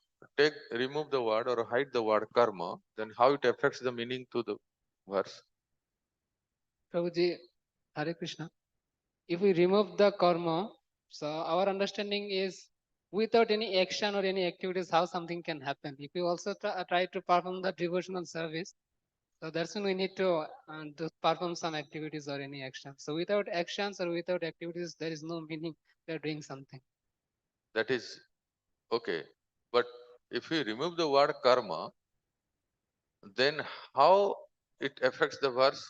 B: remove the word or hide the word karma, then how it affects the meaning to the verse?
D: Prabhuji, Hare Krishna. If we remove the karma, so our understanding is
G: without any action or any activities, how something can happen. If you also try to perform the devotional service, so that's when we need to perform some activities or any action. So without actions or without activities, there is no meaning we are doing something.
B: That is okay. But if we remove the word karma, then how it affects the verse?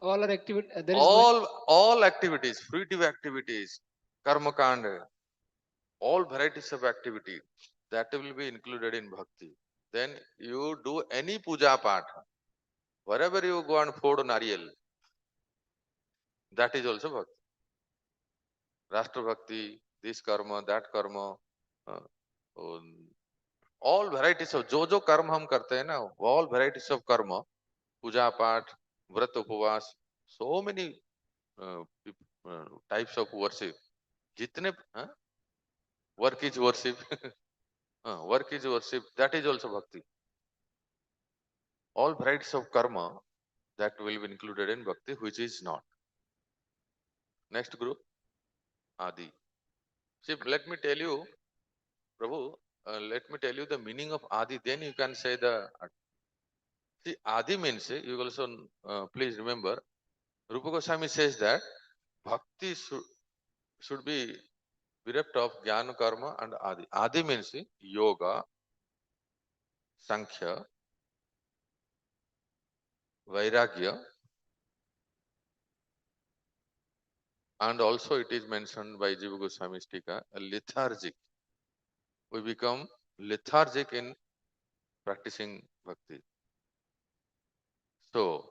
G: All are activity. There is no
B: All activities, fruitive activities, karma kanda, all varieties of activity that will be included in bhakti. Then you do any puja path, wherever you go and fold nariyal, that is also bhakti. Rashtra bhakti, this karma, that karma, uh, all varieties of जो कर्म हम करते हैं ना, all varieties of karma, puja path, vrat upavas, so many types of worship. जितने work is worship, work is worship, that is also bhakti. All varieties of karma that will be included in bhakti, which is not. Next group, Adi. See, let me tell you, Prabhu, let me tell you the meaning of Adi, then you can say the. See, Adi means, you also please remember, Rupa Goswami says that bhakti should be bereft of jnana, karma and Adi. Adi means yoga, sankhya, vairagya, and also it is mentioned by Jiva Goswami's Tika, a lethargic. We become lethargic in practicing bhakti. So,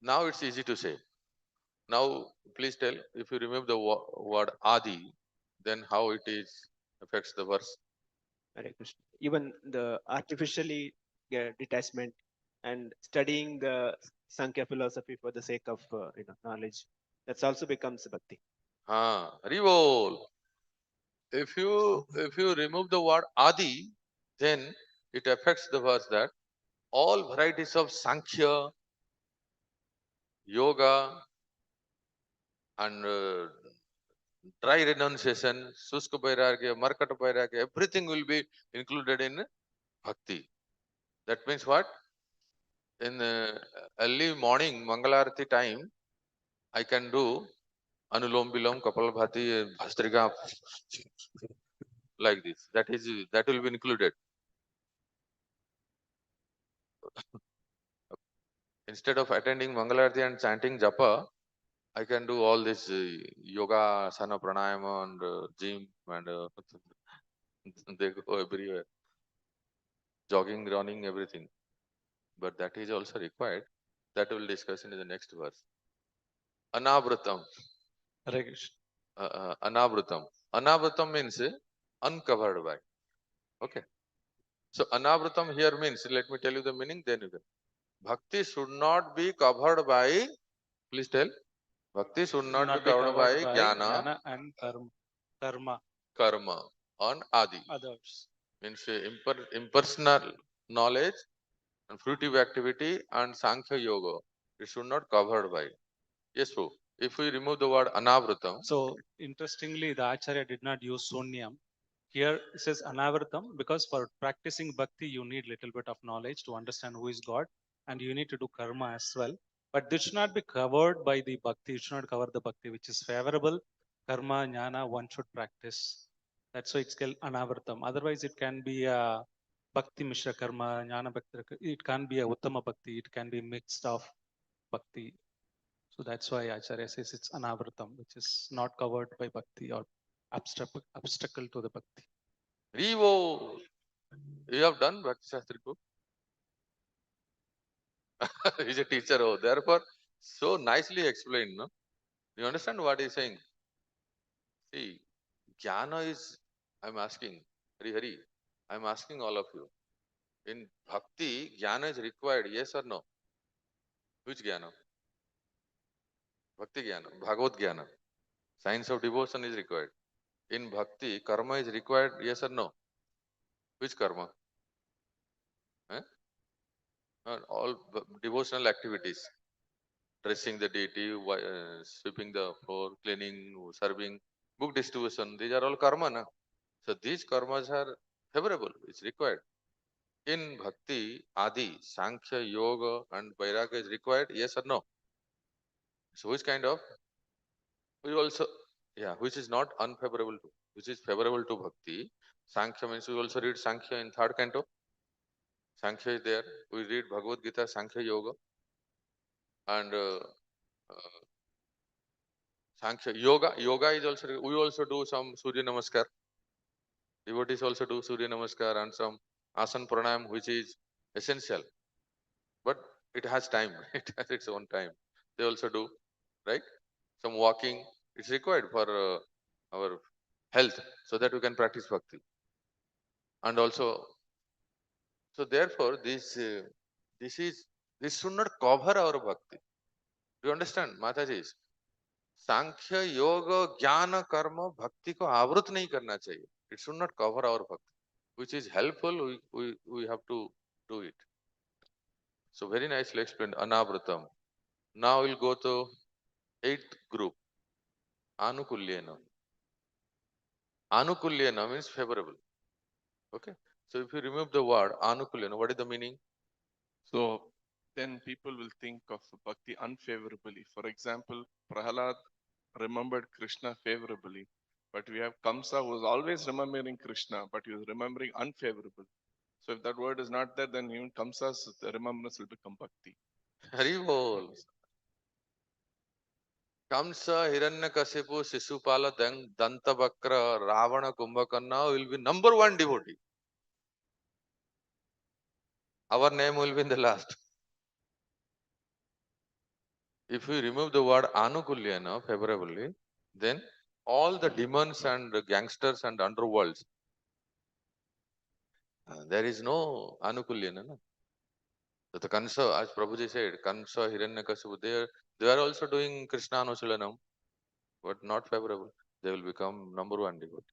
B: now it's easy to say. Now, please tell, if you remove the word Adi, then how it is affects the verse.
H: Hare Krishna. Even the artificially detachment and studying the Sankhya philosophy for the sake of knowledge, that's also becomes bhakti.
B: Haribol. If you remove the word Adi, then it affects the verse that all varieties of Sankhya, yoga, and dry renunciation, Suska Vairagya, Markata Vairagya, everything will be included in bhakti. That means what? In early morning, Mangalarati time, I can do Anulom Bilom, Kapalabhati, Bhastrika, like this. That will be included. Instead of attending Mangalarati and chanting Japa, I can do all this yoga, asana, pranayama, and gym, and they go everywhere, jogging, running, everything. But that is also required. That we'll discuss in the next verse. Anavratam.
E: Hare Krishna.
B: Anavratam. Anavratam means uncovered by. Okay. So anavratam here means, let me tell you the meaning, then you can. Bhakti should not be covered by, please tell. Bhakti should not be covered by jnana
E: and karma,
B: karma on Adi.
E: others.
B: Means impersonal knowledge and fruitive activity and Sankhya Yoga. It should not covered by. Yes, Prabhu. If we remove the word anavratam,
E: So interestingly, the Acharya did not use Sunyam. Here it says Anavratam because for practicing bhakti, you need little bit of knowledge to understand who is God and you need to do karma as well. But this should not be covered by the bhakti. It should not cover the bhakti, which is favorable. Karma, jnana, one should practice. That's why it's called Anavratam. Otherwise, it can be a bhakti mishra karma, jnana bhakti. It can be a uttama bhakti. It can be mixed of bhakti. So that's why Acharya says it's Anavratam, which is not covered by bhakti or obstacle to the bhakti.
B: Revo, you have done Bhakti Shastri book. He's a teacher. Oh, therefore, so nicely explained. No, you understand what he's saying? See, jnana is. I'm asking, Hari, I'm asking all of you. In bhakti, jnana is required. Yes or no? Which jnana? Bhakti jnana, Bhagavat jnana. Science of devotion is required. In bhakti, karma is required. Yes or no? Which karma? All devotional activities. dressing the deity, sweeping the floor, cleaning, serving, book distribution. These are all karma, na? So these karmas are favorable. It's required. In bhakti, adi, sankhya, yoga, and vairagya is required. Yes or no? So which kind of? We also, yeah, which is not unfavorable to, which is favorable to bhakti. Sankhya means we also read Sankhya in third canto. Sankhya is there. We read Bhagavad Gita, Sankhya Yoga, and Sankhya Yoga. Yoga is also, we also do some Surya Namaskar. Devotees also do Surya Namaskar and some Asan Pranayam, which is essential. But it has time. It has its own time. They also do, right? Some walking. It's required for our health so that we can practice bhakti. And also, so therefore, this should not cover our bhakti. Do you understand, Mataji? सांख्य योग ज्ञान कर्म भक्ति को आवृत नहीं करना चाहिए. It should not cover our bhakti. Which is helpful, we have to do it. So very nicely explained, anavrutam. Now we'll go to 8th group, anukulyena. Anukulyena means favorable. Okay. So if you remove the word anukulyena, what is the meaning?
I: So then people will think of bhakti unfavorably. For example, Prahalad remembered Krishna favorably, but we have Kamsa who was always remembering Krishna, but he was remembering unfavorable. So if that word is not there, then even Kamsa's remembrance will become bhakti.
B: Hari bol. Kamsa, Hiranyakasipu, Sisupala, Dantabakra, Ravana, Kumbhakarna will be number one devotee. Our name will be in the last. If we remove the word anukulyena favorably, then all the demons and the gangsters and underworlds, there is no anukulyena. No? So the Kansa, as Prabhuji said, Kansa, Hiranyakasipu, they are also doing Krishna Anusulanam, but not favorable. They will become number one devotee.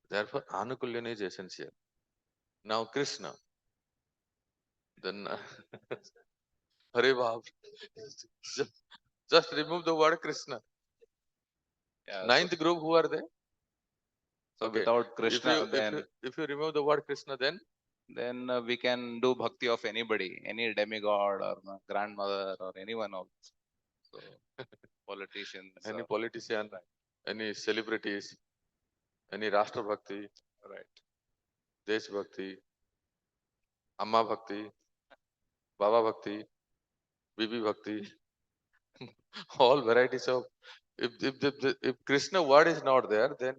B: Therefore, anukulyena is essential. Now Krishna, then Hare Bab, just remove the word Krishna.
J: Yeah,
B: Ninth group, who are they?
J: so
B: Okay.
J: without Krishna,
B: If you remove the word Krishna, then
J: we can do bhakti of anybody, any demigod or grandmother or anyone else. So politicians,
B: any politician, any celebrities, any Rashtra Bhakti,
J: right?
B: Desh Bhakti, Amma Bhakti, Baba Bhakti, Bibi Bhakti, all varieties of. If Krishna word is not there, then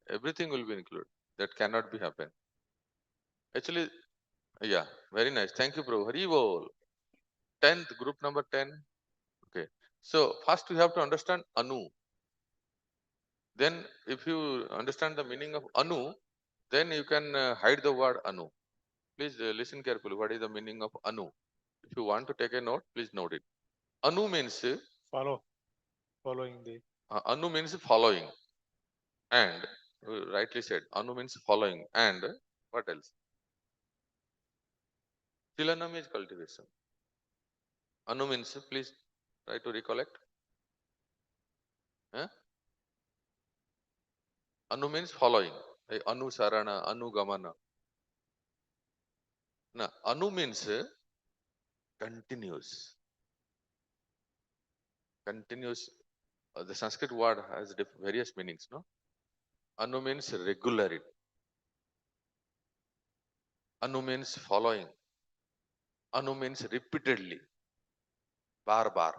B: everything will be included. That cannot be happen. Actually, yeah, very nice. Thank you, Prabhu. Hari Bol. 10th, group number 10. Okay. So first we have to understand Anu. Then if you understand the meaning of Anu, then you can hide the word Anu. Please listen carefully. What is the meaning of Anu? If you want to take a note, please note it. Anu means
K: following the
B: Anu means following, and rightly said, Anu means following, and what else? Tilanam is cultivation. Anu means, please try to recollect. Anu means following. Anusarana, Anugamana. Now, Anu means continuous. Continuous. The Sanskrit word has various meanings, no? Anu means regularity. Anu means following. Anu means repeatedly. Bar bar.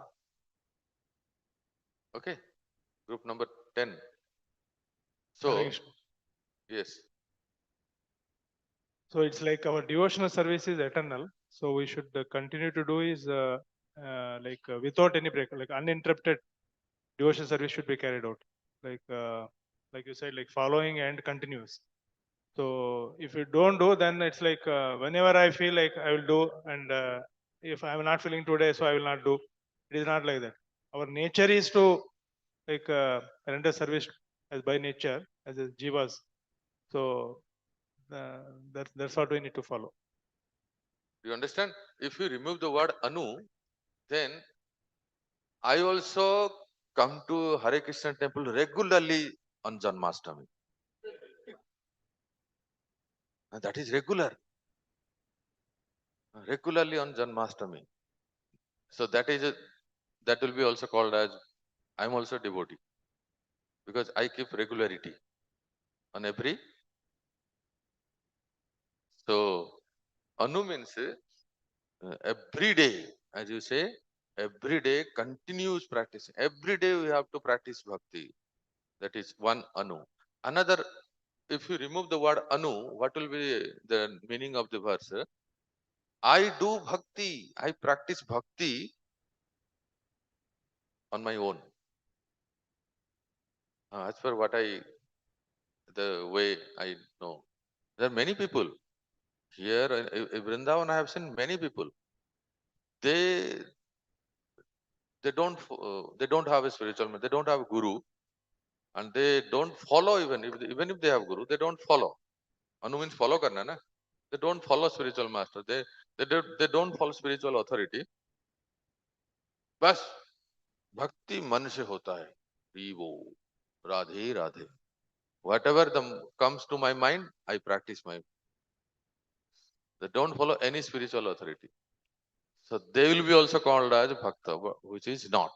B: Okay. Group number 10. So,
K: Hare Krishna.
B: yes.
K: So it's like our devotional service is eternal. So we should continue to do is without any break, like uninterrupted devotional service should be carried out. Like you said, like following and continuous. So if you don't do, then it's like whenever I feel like I will do, and if I am not feeling today, so I will not do. It is not like that. Our nature is to like render service as by nature as a jivas. So that's what we need to follow.
B: You understand? If you remove the word Anu, then I also come to Hare Krishna temple regularly on Janmashtami. And that is regularly on Janmashtami. So that will be also called as I am also devotee, because I keep regularity on every. So Anu means every day, as you say, every day continuous practice. Every day we have to practice bhakti. That is one Anu. Another, if you remove the word Anu, what will be the meaning of the verse? I do bhakti. I practice bhakti on my own. As per the way I know. There are many people here in Vrindavan. I have seen many people. They they don't have a spiritual man. They don't have a guru, and they don't follow even if they have guru. They don't follow. Anu means follow karna na. They don't follow spiritual master. They don't follow spiritual authority. बस भक्ति मन से होता है वो Radhe Radhe whatever comes to my mind I practice my they don't follow any spiritual authority, so they will be also called as bhakta, which is not.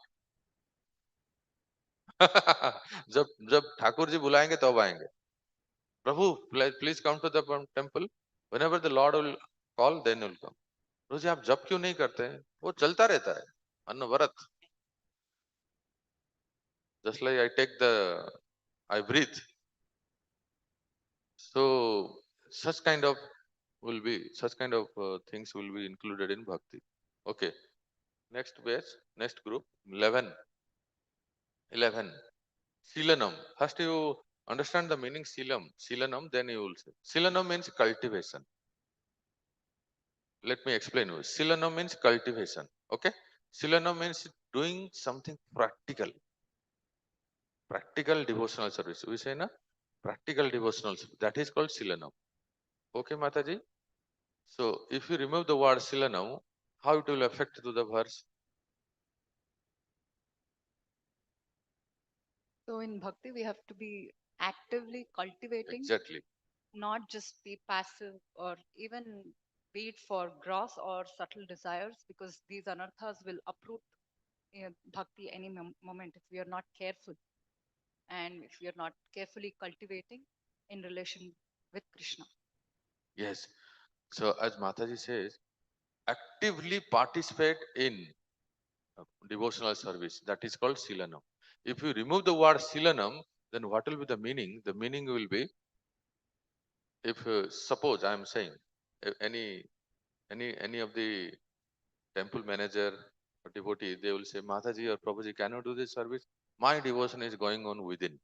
B: जब जब ठाकुर जी बुलाएंगे तब आएंगे, प्रभु please come to the temple, whenever the Lord will call then will come. प्रभु जी आप जब क्यों नहीं करते हैं? वो चलता रहता है अनवरत. Just like I breathe. So such kind of things will be included in bhakti. Okay. Next batch, next group, 11. Silanam. First you understand the meaning Silanam, then you will say. Silanam means cultivation. Let me explain you. Silanam means cultivation. Okay. Silanam means doing something practical. Practical devotional service. We say na? Practical devotional service. That is called Silanam. Okay, Mataji? So if you remove the word Silanam, how it will affect to the verse?
L: So in bhakti, we have to be actively cultivating,
B: Exactly.
L: not just be passive or even be it for gross or subtle desires, because these anarthas will uproot bhakti any moment if we are not careful and if we are not carefully cultivating in relation with Krishna.
B: Yes. So as Mataji says, actively participate in devotional service. That is called Silanam. If you remove the word Silanam, then what will be the meaning? The meaning will be, if suppose I am saying any of the temple manager or devotee, they will say, Mataji or Prabhuji, can you do this service? My devotion is going on within.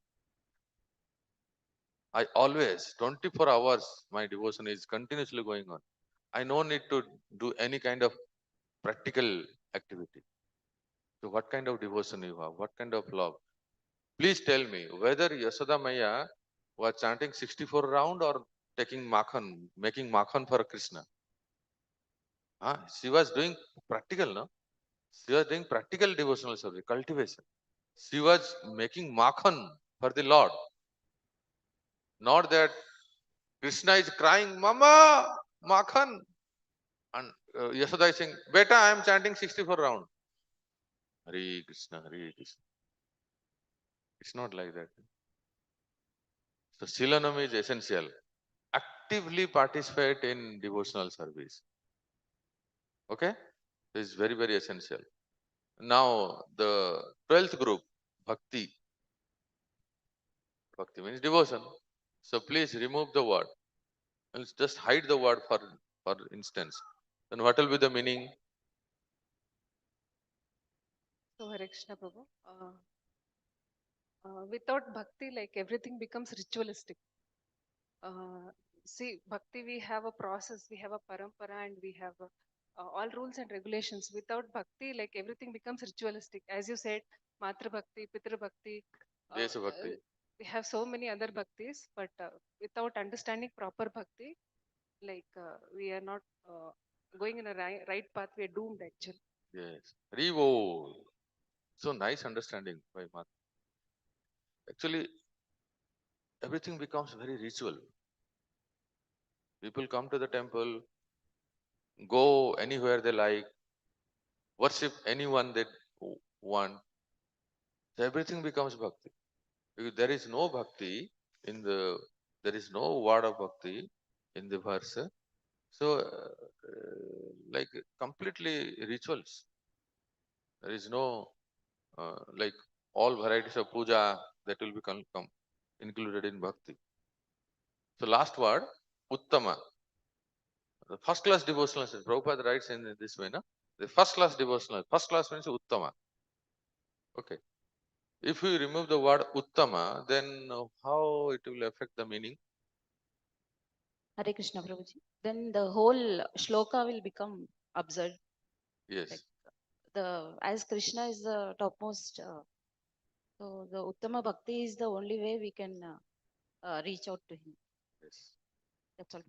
B: I always, 24 hours, my devotion is continuously going on. I no need to do any kind of practical activity. So what kind of devotion you have? What kind of love? Please tell me whether Yasoda Maya was chanting 64 round or making makhan for Krishna. She was doing practical, no? She was doing practical devotional service, cultivation. She was making makhan for the Lord. Not that Krishna is crying, Mama, makhan. And Yasoda is saying, Beta, I am chanting 64 round. Hare Krishna, Hare Krishna. It's not like that. So Silanam is essential. Actively participate in devotional service. Okay? This is very, very essential. Now, the 12th group, Bhakti. Bhakti means devotion. So please remove the word. And just hide the word for instance. Then what will be the meaning?
L: So Hare Krishna Prabhu, without bhakti, like everything becomes ritualistic. See, bhakti, we have a process, we have a parampara, and we have all rules and regulations. Without bhakti, like everything becomes ritualistic. As you said, matra bhakti, pitra bhakti.
B: Desa Bhakti.
L: We have so many other bhaktis, but without understanding proper bhakti, like we are not going in a right path. We are doomed actually.
B: Yes. Revo. So nice understanding by Mat. Actually, everything becomes very ritual. People come to the temple, go anywhere they like, worship anyone they want. So everything becomes bhakti. Because there is no bhakti in the, there is no word of bhakti in the verse. So, like completely rituals. There is no like all varieties of puja that will be included in bhakti. So last word, uttama. The first class devotional. Prabhupada writes in this way, no? The first class devotional. First class means uttama. Okay. If we remove the word uttama, then how it will affect the meaning?
L: Hare Krishna Prabhuji. Then the whole shloka will become absurd.
B: Yes.
L: As Krishna is the topmost, so the Uttama Bhakti is the only way we can reach out to him.
B: Yes.
L: That's all.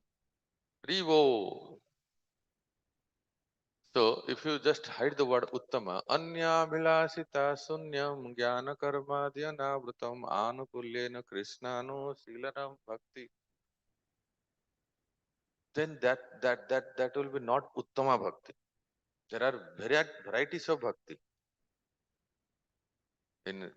B: Rivo. So if you just hide the word uttama, anya vilasita sunyam jnana karma dhyanavrutam anukulyena krishnano silaram bhakti, then that will be not uttama bhakti. There are varieties of bhakti. In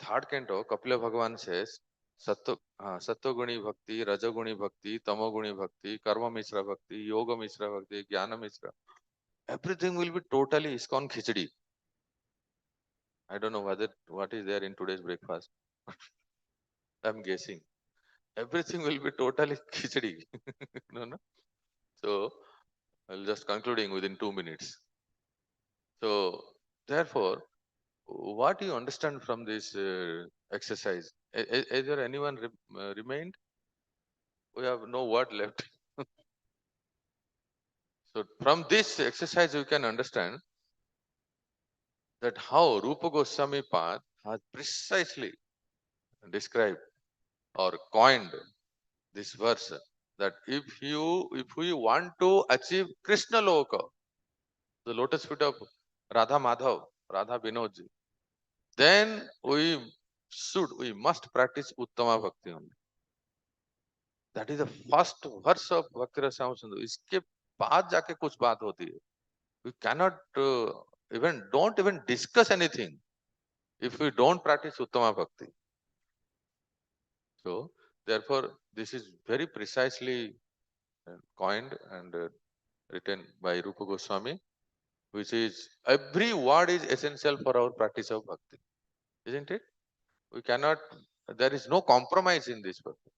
B: third canto, Kapila Bhagavan says, Sattva-guni bhakti, Rajaguni bhakti, Tamoguni bhakti, Karma Mishra bhakti, Yoga Mishra bhakti, Jnana Mishra. Everything will be totally ISKCON khichdi. I don't know what is there in today's breakfast. I'm guessing. Everything will be totally khichdi. No. So I'll just concluding within 2 minutes. So therefore, what do you understand from this exercise? Is there anyone remained? We have no word left. So from this exercise, you can understand that how Rupa Goswami Path has precisely described or coined this verse, that if we want to achieve Krishna Loka, the lotus feet of Radha Madhav, Radha Vinodji, then we must practice Uttama Bhakti only. That is the first verse of Bhakti Rasamrita Sindhu. इसके बाद जाके कुछ बात होती है. We cannot don't even discuss anything if we don't practice Uttama Bhakti. So therefore, this is very precisely coined and written by Rupa Goswami, which is every word is essential for our practice of bhakti, isn't it? We cannot. There is no compromise in this bhakti.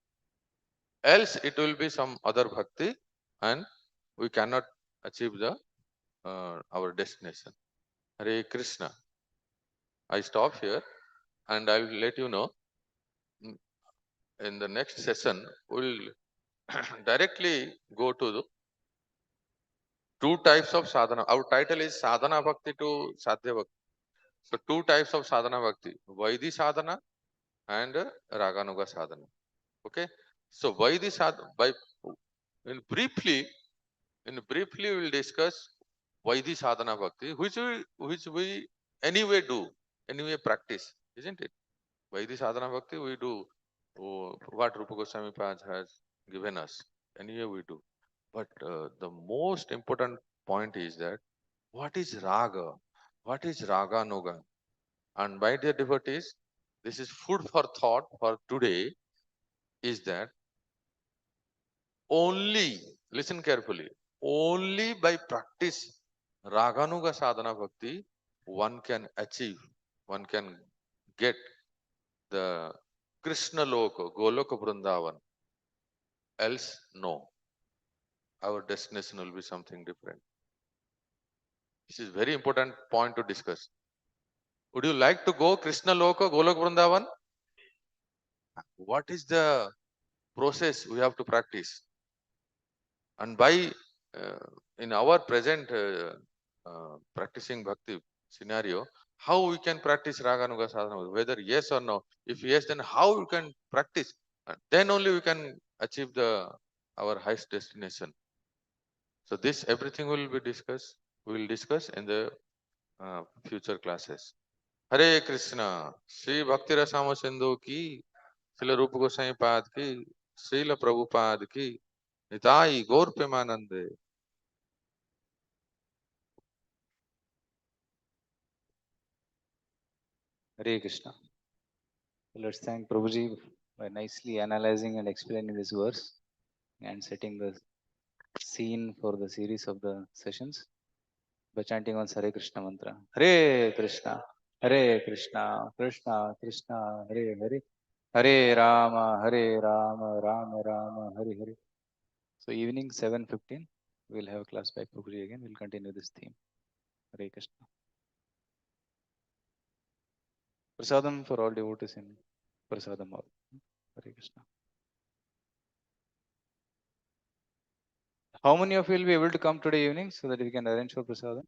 B: Else it will be some other bhakti, and we cannot achieve the our destination. Hare Krishna. I stop here, and I will let you know. In the next session, we will directly go to the two types of sadhana. Our title is Sadhana Bhakti to Sadhya Bhakti. So two types of sadhana bhakti, Vaidhi sadhana and Raganuga sadhana. Okay. So Vaidhi sadhana, in briefly we will discuss Vaidhi sadhana bhakti, which we anyway do, anyway practice, isn't it? Vaidhi sadhana bhakti we do what Rupa Goswami Pad has given us. Anyway we do. But the most important point is that what is Raga? What is Raganuga? And my dear devotees, this is food for thought for today, is that only, listen carefully, only by practice Raganuga sadhana bhakti, one can achieve, one can get the Krishna Loka, Goloka Vrindavan. Else, no. Our destination will be something different. This is very important point to discuss. Would you like to go Krishna Loka, Golok Vrindavan? What is the process we have to practice? And by in our present practicing bhakti scenario, how we can practice Raganuga sadhana? Whether yes or no. If yes, then how we can practice? Then only we can achieve our highest destination. So this everything will be discussed. We will discuss in the future classes. हरे कृष्णा। श्री भक्ति रसामो सिंधु की, श्रील रूप गोसाई पाद की, श्रील प्रभुपाद की, निताई गौर प्रेमानंदे।
M: Hare Krishna. Let's thank Prabhuji by nicely analyzing and explaining this verse and setting the scene for the series of the sessions by chanting on Hare Krishna mantra. Hare Krishna, Krishna Krishna, Hare Hare, Hare Rama, Rama Rama, Hare Hare. So evening 7:15, we'll have class by Prabhuji again. We'll continue this theme. Hare Krishna. Prasadam for all devotees in Prasadam Hall. Hare Krishna. How many of you will be able to come today evening so that we can arrange for prasadam?